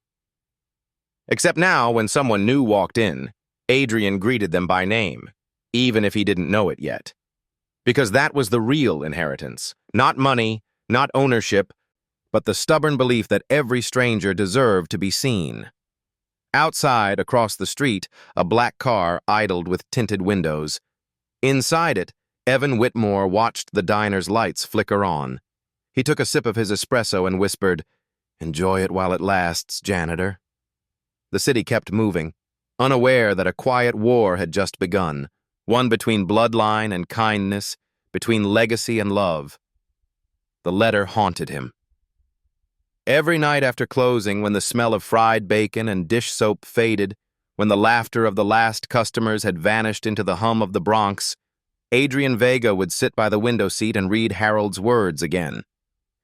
Except now, when someone new walked in, Adrian greeted them by name, even if he didn't know it yet. Because that was the real inheritance. Not money, not ownership, but the stubborn belief that every stranger deserved to be seen. Outside, across the street, a black car idled with tinted windows. Inside it, Evan Whitmore watched the diner's lights flicker on. He took a sip of his espresso and whispered, "Enjoy it while it lasts, janitor." The city kept moving, unaware that a quiet war had just begun, one between bloodline and kindness, between legacy and love. The letter haunted him. Every night after closing, when the smell of fried bacon and dish soap faded, when the laughter of the last customers had vanished into the hum of the Bronx, Adrian Vega would sit by the window seat and read Harold's words again.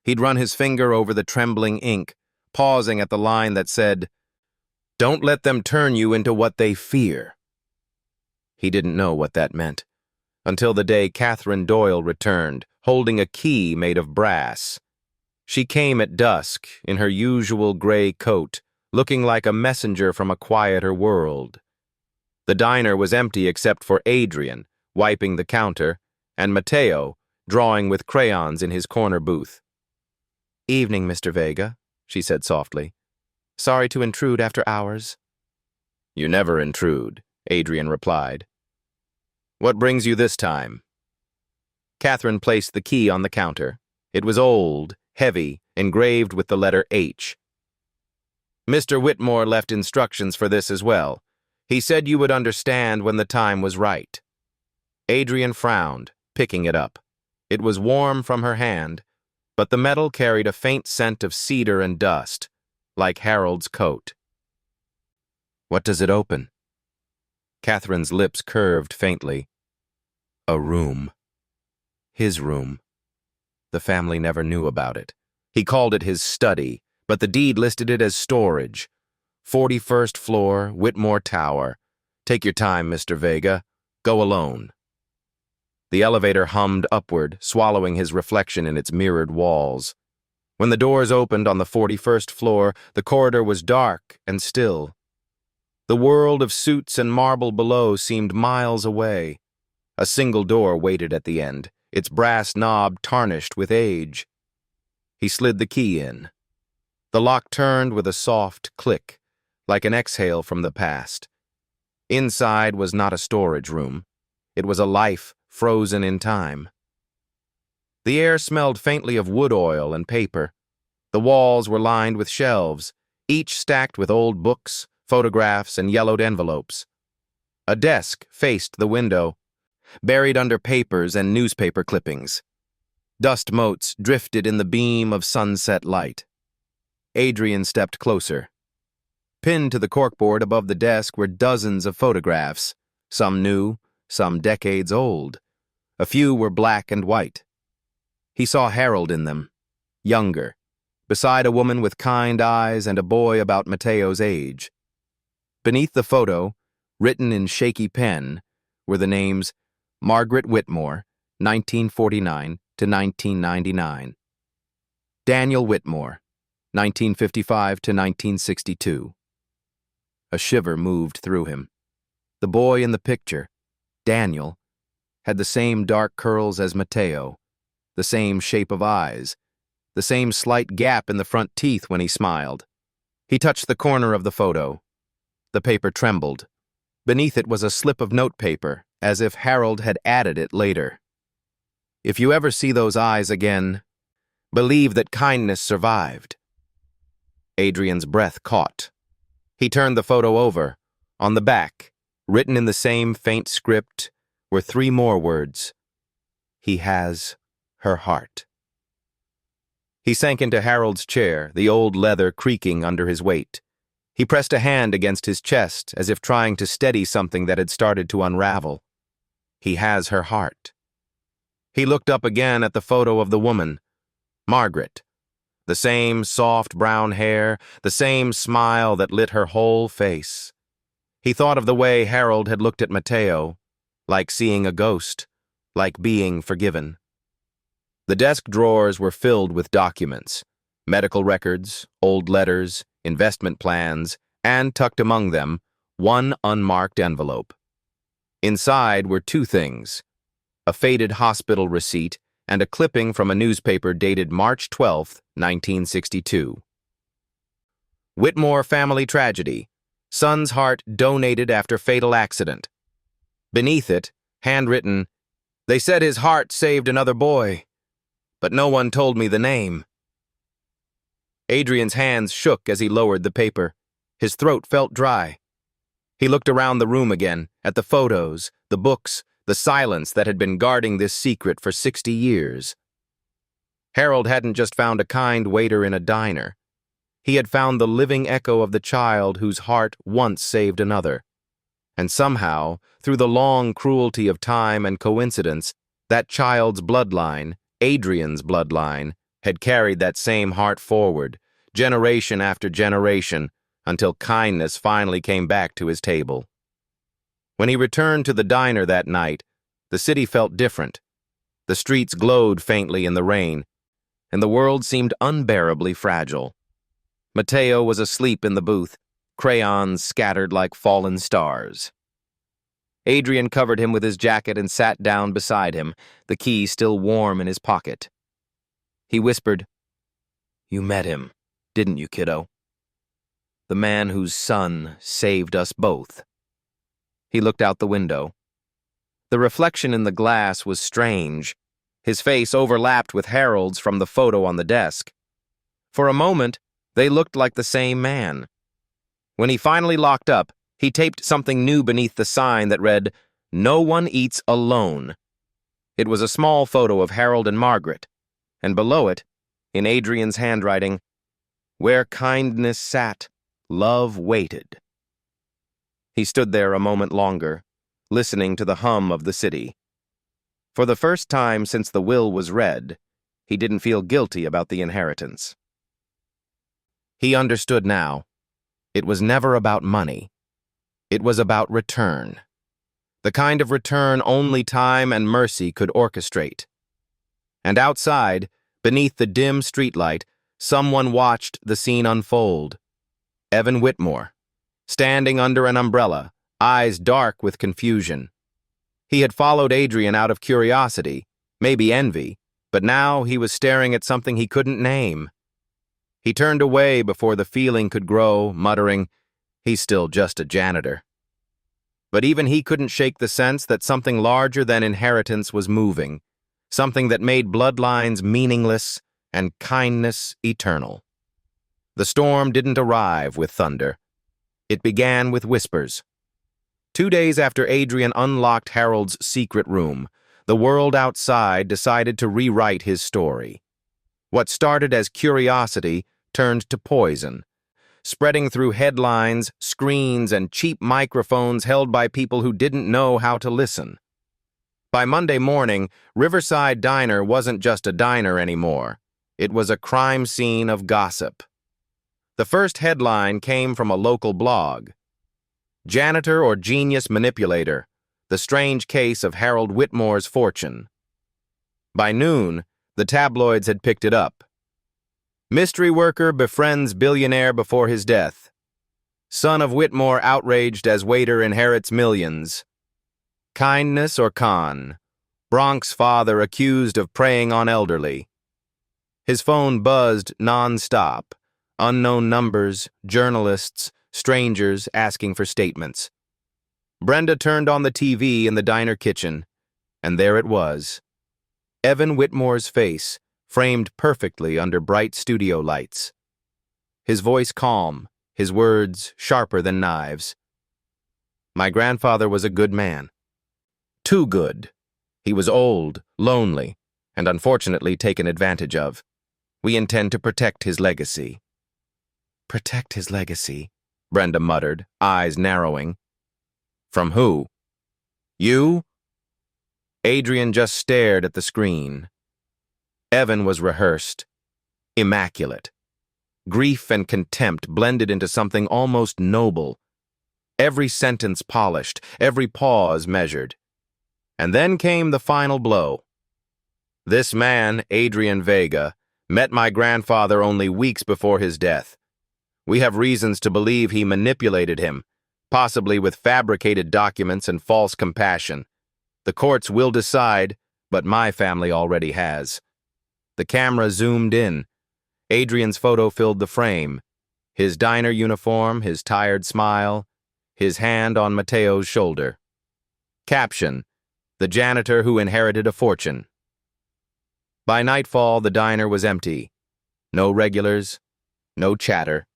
He'd run his finger over the trembling ink, pausing at the line that said, "Don't let them turn you into what they fear." He didn't know what that meant, until the day Catherine Doyle returned, holding a key made of brass. She came at dusk, in her usual gray coat, looking like a messenger from a quieter world. The diner was empty except for Adrian, wiping the counter, and Mateo, drawing with crayons in his corner booth. "Evening, Mr. Vega," she said softly. "Sorry to intrude after hours." "You never intrude," Adrian replied. "What brings you this time?" Catherine placed the key on the counter. It was old, heavy, engraved with the letter H. "Mr. Whitmore left instructions for this as well. He said you would understand when the time was right." Adrian frowned, picking it up. It was warm from her hand, but the metal carried a faint scent of cedar and dust, like Harold's coat. "What does it open?" Catherine's lips curved faintly. "A room. His room. The family never knew about it. He called it his study, but the deed listed it as storage. 41st floor, Whitmore Tower. Take your time, Mr. Vega. Go alone." The elevator hummed upward, swallowing his reflection in its mirrored walls. When the doors opened on the 41st floor, the corridor was dark and still. The world of suits and marble below seemed miles away. A single door waited at the end, its brass knob tarnished with age. He slid the key in. The lock turned with a soft click, like an exhale from the past. Inside was not a storage room. It was a life frozen in time. The air smelled faintly of wood oil and paper. The walls were lined with shelves, each stacked with old books, photographs, and yellowed envelopes. A desk faced the window, buried under papers and newspaper clippings. Dust motes drifted in the beam of sunset light. Adrian stepped closer. Pinned to the corkboard above the desk were dozens of photographs, some new, some decades old. A few were black and white. He saw Harold in them, younger, beside a woman with kind eyes and a boy about Mateo's age. Beneath the photo, written in shaky pen, were the names Margaret Whitmore, 1949 to 1999. Daniel Whitmore, 1955 to 1962. A shiver moved through him. The boy in the picture, Daniel, had the same dark curls as Mateo, the same shape of eyes, the same slight gap in the front teeth when he smiled. He touched the corner of the photo. The paper trembled. Beneath it was a slip of notepaper, as if Harold had added it later. "If you ever see those eyes again, believe that kindness survived." Adrian's breath caught. He turned the photo over. On the back, written in the same faint script, were 3 more words. "He has her heart." He sank into Harold's chair, the old leather creaking under his weight. He pressed a hand against his chest, as if trying to steady something that had started to unravel. "He has her heart." He looked up again at the photo of the woman, Margaret. The same soft brown hair, the same smile that lit her whole face. He thought of the way Harold had looked at Mateo, like seeing a ghost, like being forgiven. The desk drawers were filled with documents, medical records, old letters, investment plans, and tucked among them, one unmarked envelope. Inside were 2 things, a faded hospital receipt and a clipping from a newspaper dated March 12, 1962. "Whitmore family tragedy. Son's heart donated after fatal accident." Beneath it, handwritten, "They said his heart saved another boy, but no one told me the name." Adrian's hands shook as he lowered the paper. His throat felt dry. He looked around the room again, at the photos, the books, the silence that had been guarding this secret for 60 years. Harold hadn't just found a kind waiter in a diner. He had found the living echo of the child whose heart once saved another. And somehow, through the long cruelty of time and coincidence, that child's bloodline, Adrian's bloodline, had carried that same heart forward, generation after generation, until kindness finally came back to his table. When he returned to the diner that night, the city felt different. The streets glowed faintly in the rain, and the world seemed unbearably fragile. Mateo was asleep in the booth, crayons scattered like fallen stars. Adrian covered him with his jacket and sat down beside him, the key still warm in his pocket. He whispered, "You met him, didn't you, kiddo? The man whose son saved us both." He looked out the window. The reflection in the glass was strange. His face overlapped with Harold's from the photo on the desk. For a moment, they looked like the same man. When he finally locked up, he taped something new beneath the sign that read, "No one eats alone." It was a small photo of Harold and Margaret, and below it, in Adrian's handwriting, "Where kindness sat, love waited." He stood there a moment longer, listening to the hum of the city. For the first time since the will was read, he didn't feel guilty about the inheritance. He understood now. It was never about money. It was about return. The kind of return only time and mercy could orchestrate. And outside, beneath the dim streetlight, someone watched the scene unfold. Evan Whitmore, standing under an umbrella, eyes dark with confusion. He had followed Adrian out of curiosity, maybe envy, but now he was staring at something he couldn't name. He turned away before the feeling could grow, muttering, "He's still just a janitor." But even he couldn't shake the sense that something larger than inheritance was moving, something that made bloodlines meaningless and kindness eternal. The storm didn't arrive with thunder. It began with whispers. 2 days after Adrian unlocked Harold's secret room, the world outside decided to rewrite his story. What started as curiosity turned to poison, spreading through headlines, screens, and cheap microphones held by people who didn't know how to listen. By Monday morning, Riverside Diner wasn't just a diner anymore. It was a crime scene of gossip. The first headline came from a local blog. "Janitor or Genius Manipulator: The Strange Case of Harold Whitmore's Fortune." By noon, the tabloids had picked it up. "Mystery Worker Befriends Billionaire Before His Death." "Son of Whitmore Outraged as Waiter Inherits Millions." "Kindness or Con? Bronx Father Accused of Preying on Elderly." His phone buzzed non-stop. Unknown numbers, journalists, strangers asking for statements. Brenda turned on the TV in the diner kitchen, and there it was. Evan Whitmore's face, framed perfectly under bright studio lights. His voice calm, his words sharper than knives. "My grandfather was a good man. Too good. He was old, lonely, and unfortunately taken advantage of. We intend to protect his legacy." "Protect his legacy," Brenda muttered, eyes narrowing. "From who? You?" Adrian just stared at the screen. Evan was rehearsed, immaculate. Grief and contempt blended into something almost noble. Every sentence polished, every pause measured. And then came the final blow. "This man, Adrian Vega, met my grandfather only weeks before his death. We have reasons to believe he manipulated him, possibly with fabricated documents and false compassion. The courts will decide, but my family already has." The camera zoomed in. Adrian's photo filled the frame. His diner uniform, his tired smile, his hand on Mateo's shoulder. Caption: "The janitor who inherited a fortune." By nightfall, the diner was empty. No regulars, no chatter.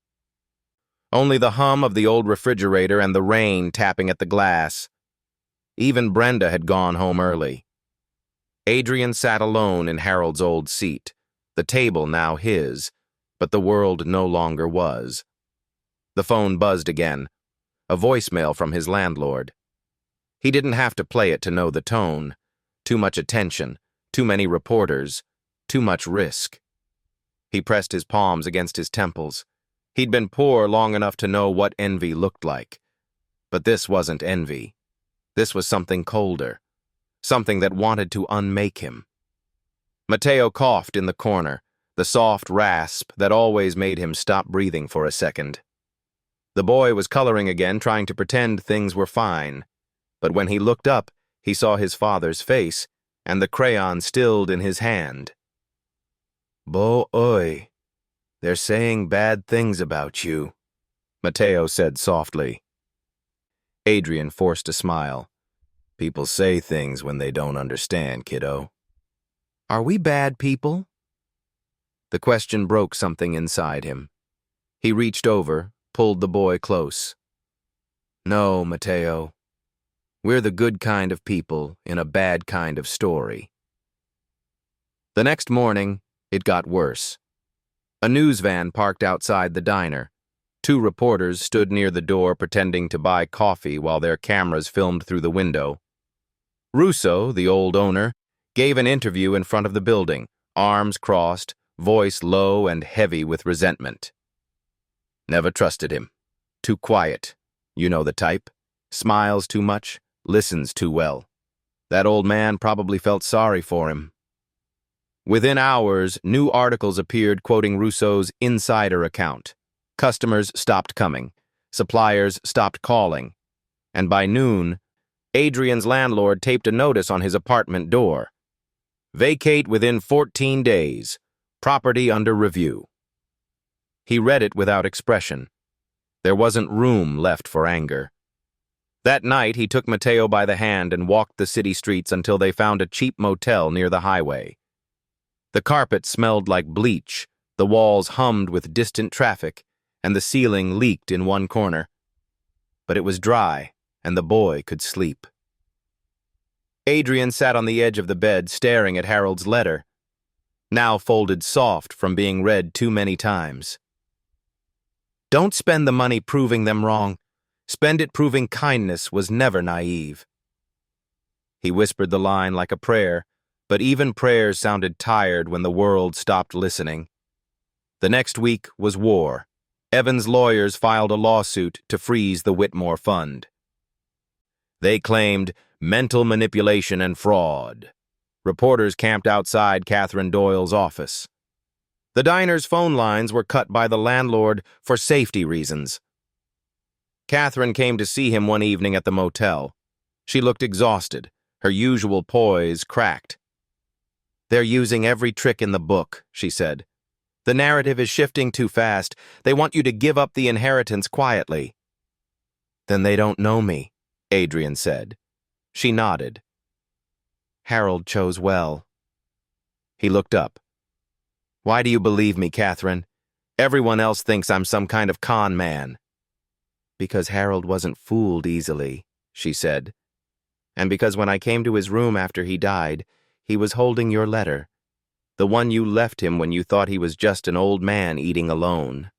Only the hum of the old refrigerator and the rain tapping at the glass. Even Brenda had gone home early. Adrian sat alone in Harold's old seat, the table now his, but the world no longer was. The phone buzzed again, a voicemail from his landlord. He didn't have to play it to know the tone. Too much attention, too many reporters, too much risk. He pressed his palms against his temples. He'd been poor long enough to know what envy looked like. But this wasn't envy. This was something colder, something that wanted to unmake him. Mateo coughed in the corner, the soft rasp that always made him stop breathing for a second. The boy was coloring again, trying to pretend things were fine. But when he looked up, he saw his father's face, and the crayon stilled in his hand. "Bo oi. They're saying bad things about you," Mateo said softly. Adrian forced a smile. "People say things when they don't understand, kiddo." "Are we bad people?" The question broke something inside him. He reached over, pulled the boy close. "No, Mateo. We're the good kind of people in a bad kind of story." The next morning, it got worse. A news van parked outside the diner. Two reporters stood near the door pretending to buy coffee while their cameras filmed through the window. Russo, the old owner, gave an interview in front of the building, arms crossed, voice low and heavy with resentment. Never trusted him. Too quiet. You know the type. Smiles too much, listens too well. That old man probably felt sorry for him. Within hours, new articles appeared quoting Russo's insider account. Customers stopped coming. Suppliers stopped calling. And by noon, Adrian's landlord taped a notice on his apartment door. Vacate within 14 days. Property under review. He read it without expression. There wasn't room left for anger. That night, he took Mateo by the hand and walked the city streets until they found a cheap motel near the highway. The carpet smelled like bleach, the walls hummed with distant traffic, and the ceiling leaked in one corner. But it was dry, and the boy could sleep. Adrian sat on the edge of the bed staring at Harold's letter, now folded soft from being read too many times. Don't spend the money proving them wrong. Spend it proving kindness was never naive. He whispered the line like a prayer, but even prayers sounded tired when the world stopped listening. The next week was war. Evan's lawyers filed a lawsuit to freeze the Whitmore Fund. They claimed mental manipulation and fraud. Reporters camped outside Catherine Doyle's office. The diner's phone lines were cut by the landlord for safety reasons. Catherine came to see him one evening at the motel. She looked exhausted, her usual poise cracked. They're using every trick in the book, she said. The narrative is shifting too fast. They want you to give up the inheritance quietly. Then they don't know me, Adrian said. She nodded. Harold chose well. He looked up. Why do you believe me, Catherine? Everyone else thinks I'm some kind of con man. Because Harold wasn't fooled easily, she said. And because when I came to his room after he died, he was holding your letter, the one you left him when you thought he was just an old man eating alone.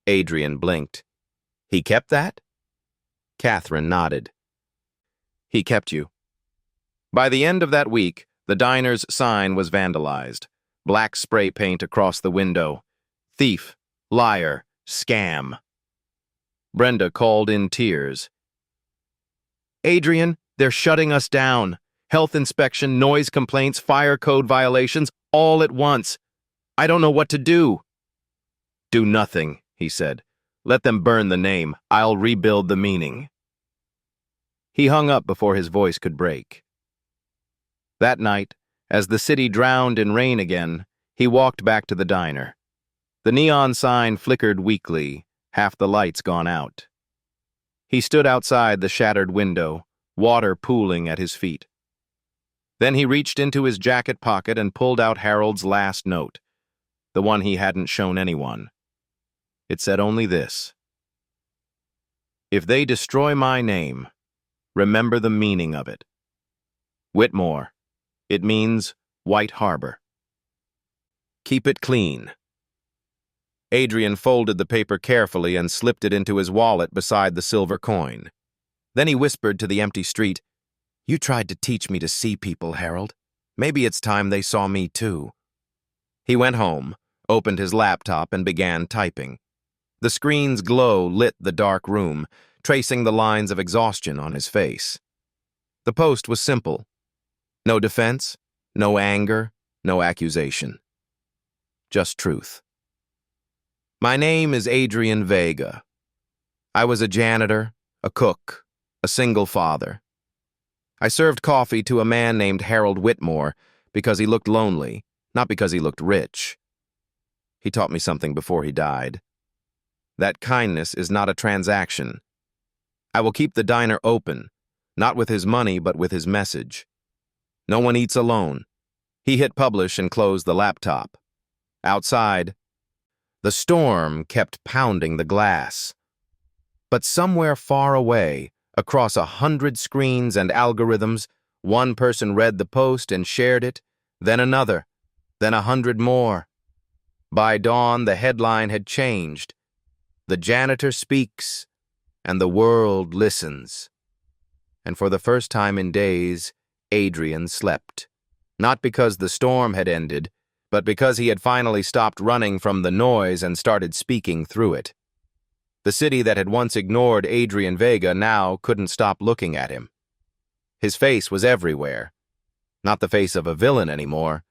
Adrian blinked. He kept that? Catherine nodded. He kept you. By the end of that week, the diner's sign was vandalized. Black spray paint across the window. Thief, liar, scam. Brenda called in tears. Adrian, they're shutting us down. Health inspection, noise complaints, fire code violations, all at once. I don't know what to do. Do nothing, he said. Let them burn the name. I'll rebuild the meaning. He hung up before his voice could break. That night, as the city drowned in rain again, he walked back to the diner. The neon sign flickered weakly, half the lights gone out. He stood outside the shattered window, water pooling at his feet. Then he reached into his jacket pocket and pulled out Harold's last note, the one he hadn't shown anyone. It said only this: If they destroy my name, remember the meaning of it. Whitmore. It means White Harbor. Keep it clean. Adrian folded the paper carefully and slipped it into his wallet beside the silver coin. Then he whispered to the empty street, You tried to teach me to see people, Harold. Maybe it's time they saw me too. He went home, opened his laptop, and began typing. The screen's glow lit the dark room, tracing the lines of exhaustion on his face. The post was simple. No defense, no anger, no accusation. Just truth. My name is Adrian Vega. I was a janitor, a cook, a single father. I served coffee to a man named Harold Whitmore because he looked lonely, not because he looked rich. He taught me something before he died. That kindness is not a transaction. I will keep the diner open, not with his money but with his message. No one eats alone. He hit publish and closed the laptop. Outside, the storm kept pounding the glass. But somewhere far away, across 100 screens and algorithms, one person read the post and shared it, then another, then 100 more. By dawn, the headline had changed. The janitor speaks, and the world listens. And for the first time in days, Adrian slept. Not because the storm had ended, but because he had finally stopped running from the noise and started speaking through it. The city that had once ignored Adrian Vega now couldn't stop looking at him. His face was everywhere. Not the face of a villain anymore,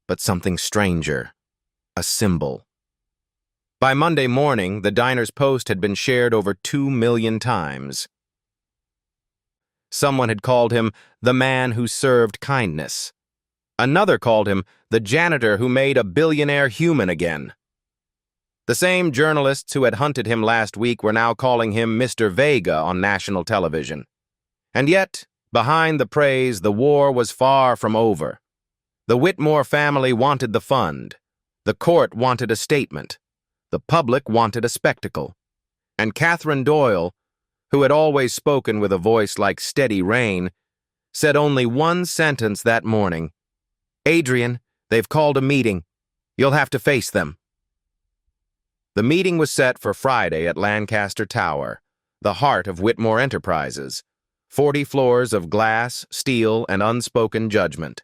but something stranger, a symbol. By Monday morning, the diner's post had been shared over 2 million times. Someone had called him the man who served kindness. Another called him the janitor who made a billionaire human again. The same journalists who had hunted him last week were now calling him Mr. Vega on national television. And yet, behind the praise, the war was far from over. The Whitmore family wanted the fund. The court wanted a statement. The public wanted a spectacle. And Catherine Doyle, who had always spoken with a voice like steady rain, said only one sentence that morning. "Adrian, they've called a meeting. You'll have to face them." The meeting was set for Friday at Lancaster Tower, the heart of Whitmore Enterprises, 40 floors of glass, steel, and unspoken judgment.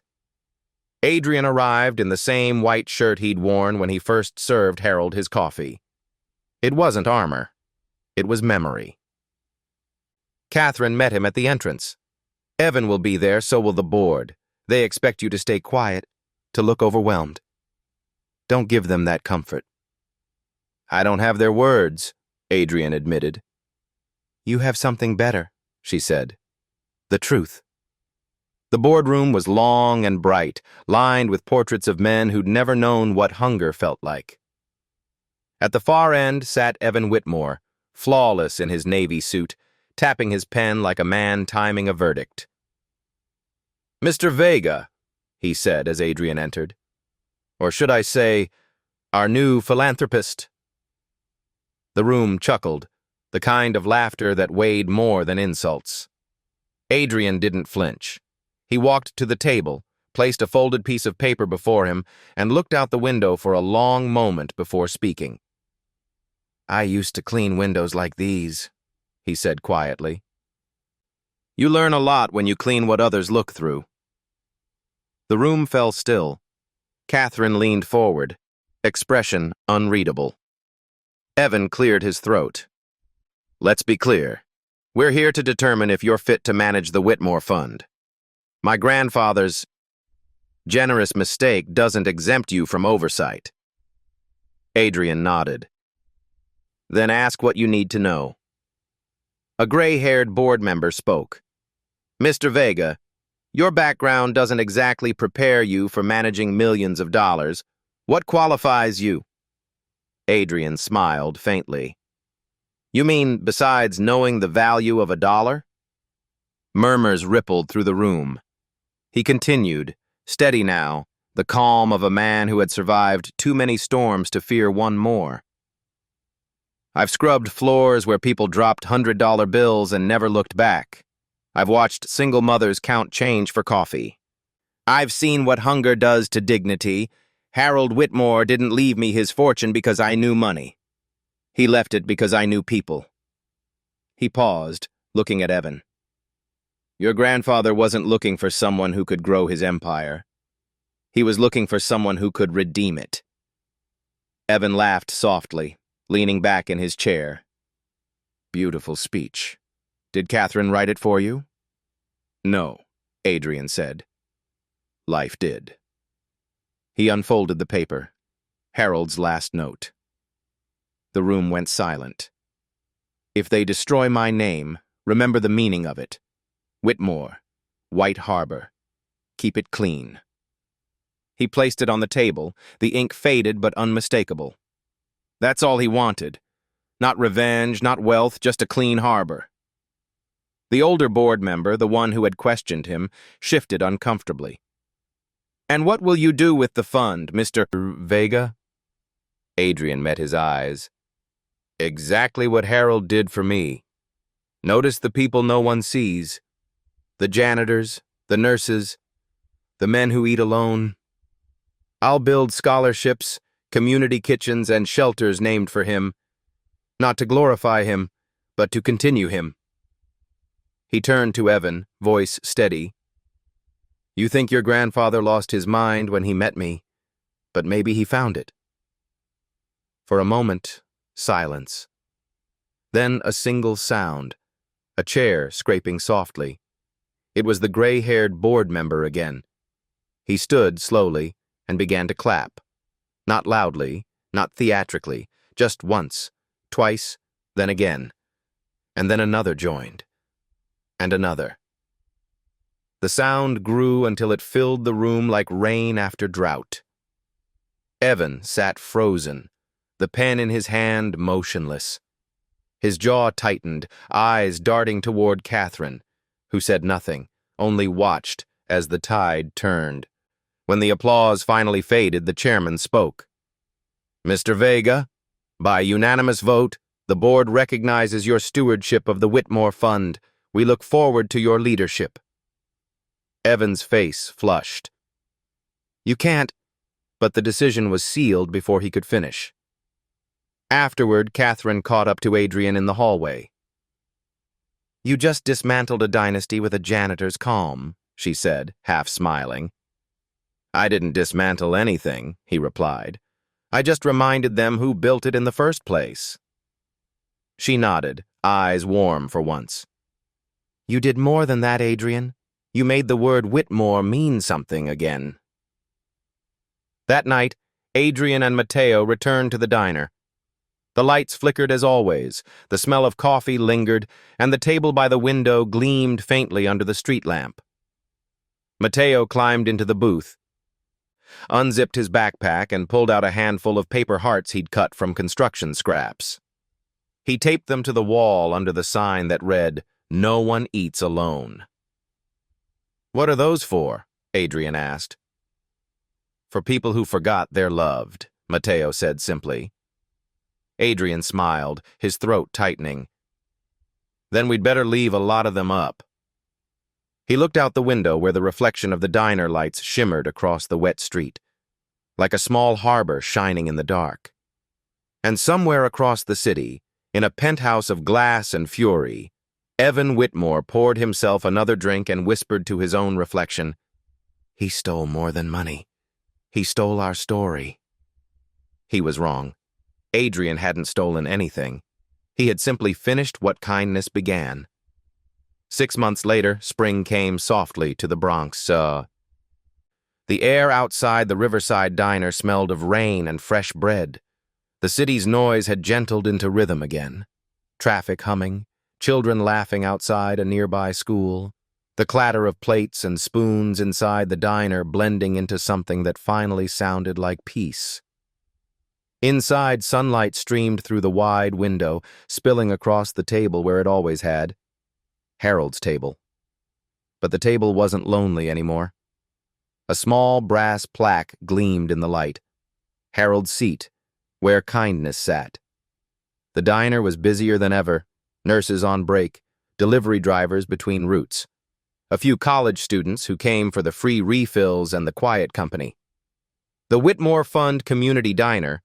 Adrian arrived in the same white shirt he'd worn when he first served Harold his coffee. It wasn't armor. It was memory. Catherine met him at the entrance. "Evan will be there, so will the board. They expect you to stay quiet, to look overwhelmed. Don't give them that comfort." "I don't have their words," Adrian admitted. "You have something better," she said. "The truth." The boardroom was long and bright, lined with portraits of men who'd never known what hunger felt like. At the far end sat Evan Whitmore, flawless in his navy suit, tapping his pen like a man timing a verdict. "Mr. Vega," he said as Adrian entered. "Or should I say, our new philanthropist?" The room chuckled, the kind of laughter that weighed more than insults. Adrian didn't flinch. He walked to the table, placed a folded piece of paper before him, and looked out the window for a long moment before speaking. "I used to clean windows like these," he said quietly. "You learn a lot when you clean what others look through." The room fell still. Catherine leaned forward, expression unreadable. Evan cleared his throat. "Let's be clear. We're here to determine if you're fit to manage the Whitmore Fund. My grandfather's generous mistake doesn't exempt you from oversight." Adrian nodded. "Then ask what you need to know." A gray-haired board member spoke. "Mr. Vega, your background doesn't exactly prepare you for managing millions of dollars. What qualifies you?" Adrian smiled faintly. "You mean besides knowing the value of a dollar?" Murmurs rippled through the room. He continued, steady now, the calm of a man who had survived too many storms to fear one more. "I've scrubbed floors where people dropped $100 bills and never looked back. I've watched single mothers count change for coffee. I've seen what hunger does to dignity. Harold Whitmore didn't leave me his fortune because I knew money. He left it because I knew people." He paused, looking at Evan. "Your grandfather wasn't looking for someone who could grow his empire. He was looking for someone who could redeem it." Evan laughed softly, leaning back in his chair. "Beautiful speech. Did Catherine write it for you?" "No," Adrian said. "Life did." He unfolded the paper. Harold's last note. The room went silent. "If they destroy my name, remember the meaning of it. Whitmore, White Harbor. Keep it clean." He placed it on the table, the ink faded but unmistakable. That's all he wanted. Not revenge, not wealth, just a clean harbor. The older board member, the one who had questioned him, shifted uncomfortably. "And what will you do with the fund, Mr. Vega?" Adrian met his eyes. "Exactly what Harold did for me. Notice the people no one sees. The janitors, the nurses, the men who eat alone. I'll build scholarships, community kitchens, and shelters named for him, not to glorify him, but to continue him." He turned to Evan, voice steady. "You think your grandfather lost his mind when he met me, but maybe he found it." For a moment, silence. Then a single sound, a chair scraping softly. It was the gray-haired board member again. He stood slowly and began to clap. Not loudly, not theatrically, just once, twice, then again. And then another joined. And another. The sound grew until it filled the room like rain after drought. Evan sat frozen, the pen in his hand motionless. His jaw tightened, eyes darting toward Catherine, who said nothing, only watched as the tide turned. When the applause finally faded, the chairman spoke. "Mr. Vega, by unanimous vote, the board recognizes your stewardship of the Whitmore Fund. We look forward to your leadership." Evan's face flushed. "You can't," but the decision was sealed before he could finish. Afterward, Catherine caught up to Adrian in the hallway. "You just dismantled a dynasty with a janitor's calm," she said, half smiling. "I didn't dismantle anything," he replied. "I just reminded them who built it in the first place." She nodded, eyes warm for once. "You did more than that, Adrian. You made the word Whitmore mean something again." That night, Adrian and Mateo returned to the diner. The lights flickered as always, the smell of coffee lingered, and the table by the window gleamed faintly under the street lamp. Mateo climbed into the booth, unzipped his backpack, and pulled out a handful of paper hearts he'd cut from construction scraps. He taped them to the wall under the sign that read, "No one eats alone." "What are those for?" Adrian asked. "For people who forgot they're loved," Mateo said simply. Adrian smiled, his throat tightening. "Then we'd better leave a lot of them up." He looked out the window where the reflection of the diner lights shimmered across the wet street, like a small harbor shining in the dark. And somewhere across the city, in a penthouse of glass and fury, Evan Whitmore poured himself another drink and whispered to his own reflection, "He stole more than money. He stole our story." He was wrong. Adrian hadn't stolen anything. He had simply finished what kindness began. 6 months later, spring came softly to the Bronx. The air outside the Riverside Diner smelled of rain and fresh bread. The city's noise had gentled into rhythm again. Traffic humming, children laughing outside a nearby school, the clatter of plates and spoons inside the diner blending into something that finally sounded like peace. Inside, sunlight streamed through the wide window, spilling across the table where it always had. Harold's table. But the table wasn't lonely anymore. A small brass plaque gleamed in the light. Harold's seat, where kindness sat. The diner was busier than ever, nurses on break, delivery drivers between routes. A few college students who came for the free refills and the quiet company. The Whitmore Fund Community Diner,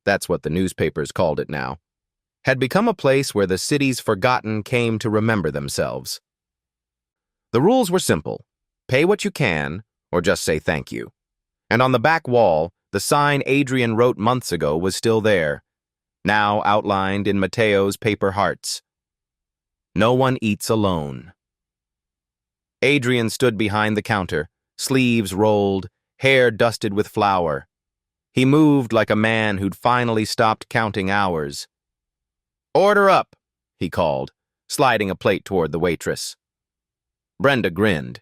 that's what the newspapers called it now, had become a place where the city's forgotten came to remember themselves. The rules were simple. Pay what you can, or just say thank you. And on the back wall, the sign Adrian wrote months ago was still there, now outlined in Mateo's paper hearts. No one eats alone. Adrian stood behind the counter, sleeves rolled, hair dusted with flour. He moved like a man who'd finally stopped counting hours. "Order up," he called, sliding a plate toward the waitress. Brenda grinned.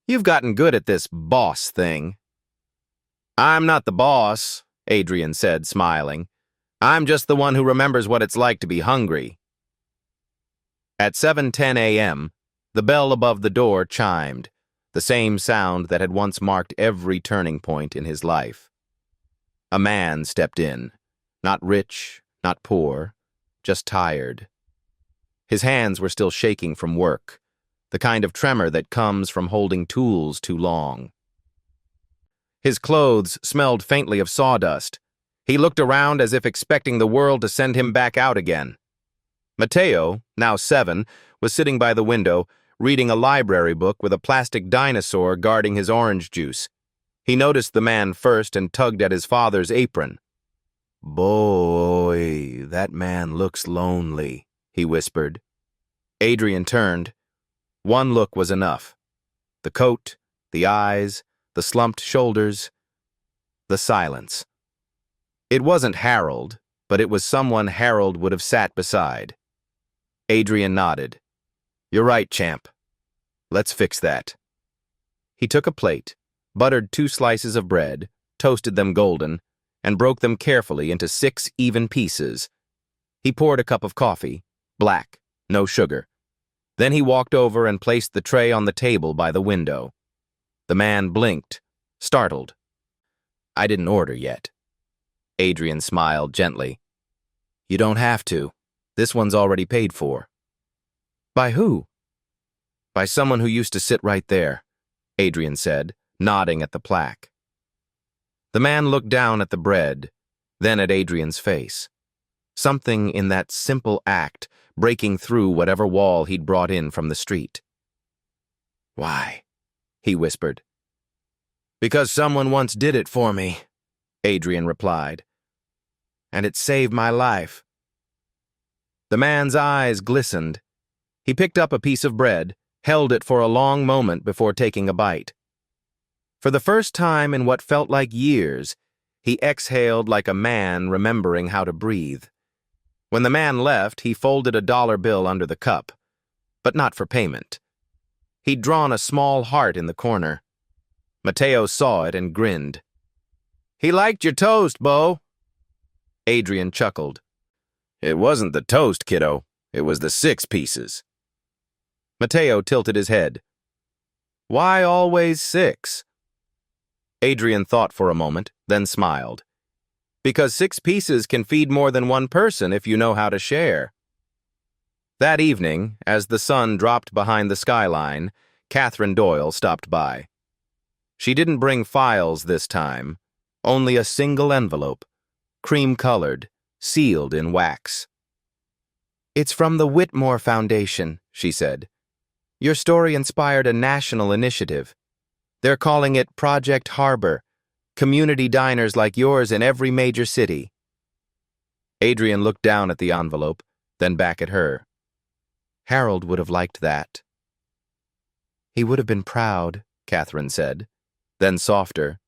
"You've gotten good at this boss thing." "I'm not the boss," Adrian said, smiling. "I'm just the one who remembers what it's like to be hungry." At 7:10 a.m., the bell above the door chimed, the same sound that had once marked every turning point in his life. A man stepped in, not rich, not poor, just tired. His hands were still shaking from work, the kind of tremor that comes from holding tools too long. His clothes smelled faintly of sawdust. He looked around as if expecting the world to send him back out again. Mateo, now 7, was sitting by the window, reading a library book with a plastic dinosaur guarding his orange juice. He noticed the man first and tugged at his father's apron. "Boy, that man looks lonely," he whispered. Adrian turned. One look was enough. The coat, the eyes, the slumped shoulders, the silence. It wasn't Harold, but it was someone Harold would have sat beside. Adrian nodded. "You're right, champ. Let's fix that." He took a plate, buttered 2 slices of bread, toasted them golden, and broke them carefully into 6 even pieces. He poured a cup of coffee, black, no sugar. Then he walked over and placed the tray on the table by the window. The man blinked, startled. "I didn't order yet." Adrian smiled gently. "You don't have to. This one's already paid for." "By who?" "By someone who used to sit right there," Adrian said, nodding at the plaque. The man looked down at the bread, then at Adrian's face. Something in that simple act breaking through whatever wall he'd brought in from the street. "Why?" he whispered. "Because someone once did it for me," Adrian replied. "And it saved my life." The man's eyes glistened. He picked up a piece of bread, held it for a long moment before taking a bite. For the first time in what felt like years, he exhaled like a man remembering how to breathe. When the man left, he folded a dollar bill under the cup, but not for payment. He'd drawn a small heart in the corner. Mateo saw it and grinned. "He liked your toast, Bo." Adrian chuckled. "It wasn't the toast, kiddo. It was the 6 pieces. Mateo tilted his head. "Why always 6? Adrian thought for a moment, then smiled. "Because 6 pieces can feed more than one person if you know how to share." That evening, as the sun dropped behind the skyline, Catherine Doyle stopped by. She didn't bring files this time, only a single envelope, cream-colored, sealed in wax. "It's from the Whitmore Foundation," she said. "Your story inspired a national initiative. They're calling it Project Harbor, community diners like yours in every major city." Adrian looked down at the envelope, then back at her. Harold would have liked that. "He would have been proud," Catherine said. Then softer,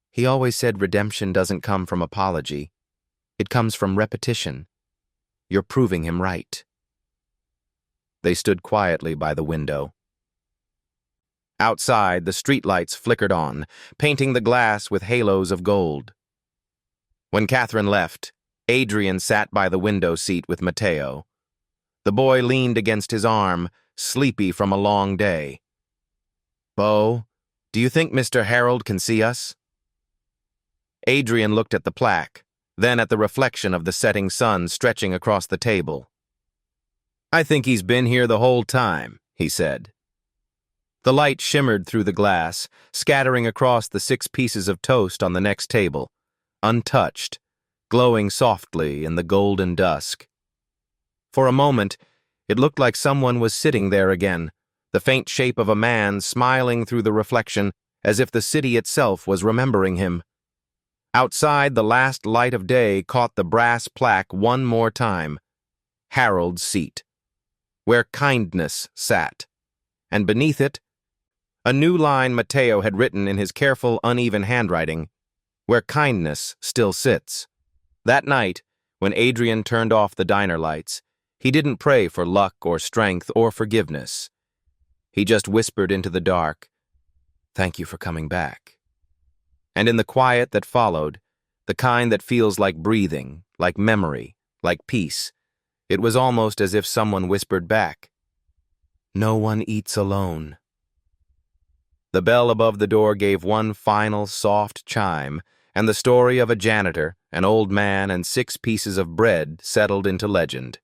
"He always said redemption doesn't come from apology. It comes from repetition. You're proving him right." They stood quietly by the window. Outside, the streetlights flickered on, painting the glass with halos of gold. When Catherine left, Adrian sat by the window seat with Mateo. The boy leaned against his arm, sleepy from a long day. "Bo, do you think Mr. Harold can see us?" Adrian looked at the plaque, then at the reflection of the setting sun stretching across the table. "I think he's been here the whole time," he said. The light shimmered through the glass, scattering across the 6 pieces of toast on the next table, untouched, glowing softly in the golden dusk. For a moment, it looked like someone was sitting there again, the faint shape of a man smiling through the reflection as if the city itself was remembering him. Outside, the last light of day caught the brass plaque one more time. Harold's seat, where kindness sat, and beneath it, a new line Mateo had written in his careful, uneven handwriting, "Where kindness still sits." That night, when Adrian turned off the diner lights, he didn't pray for luck or strength or forgiveness. He just whispered into the dark, "Thank you for coming back." And in the quiet that followed, the kind that feels like breathing, like memory, like peace, it was almost as if someone whispered back, "No one eats alone." The bell above the door gave one final soft chime, and the story of a janitor, an old man, and 6 pieces of bread settled into legend.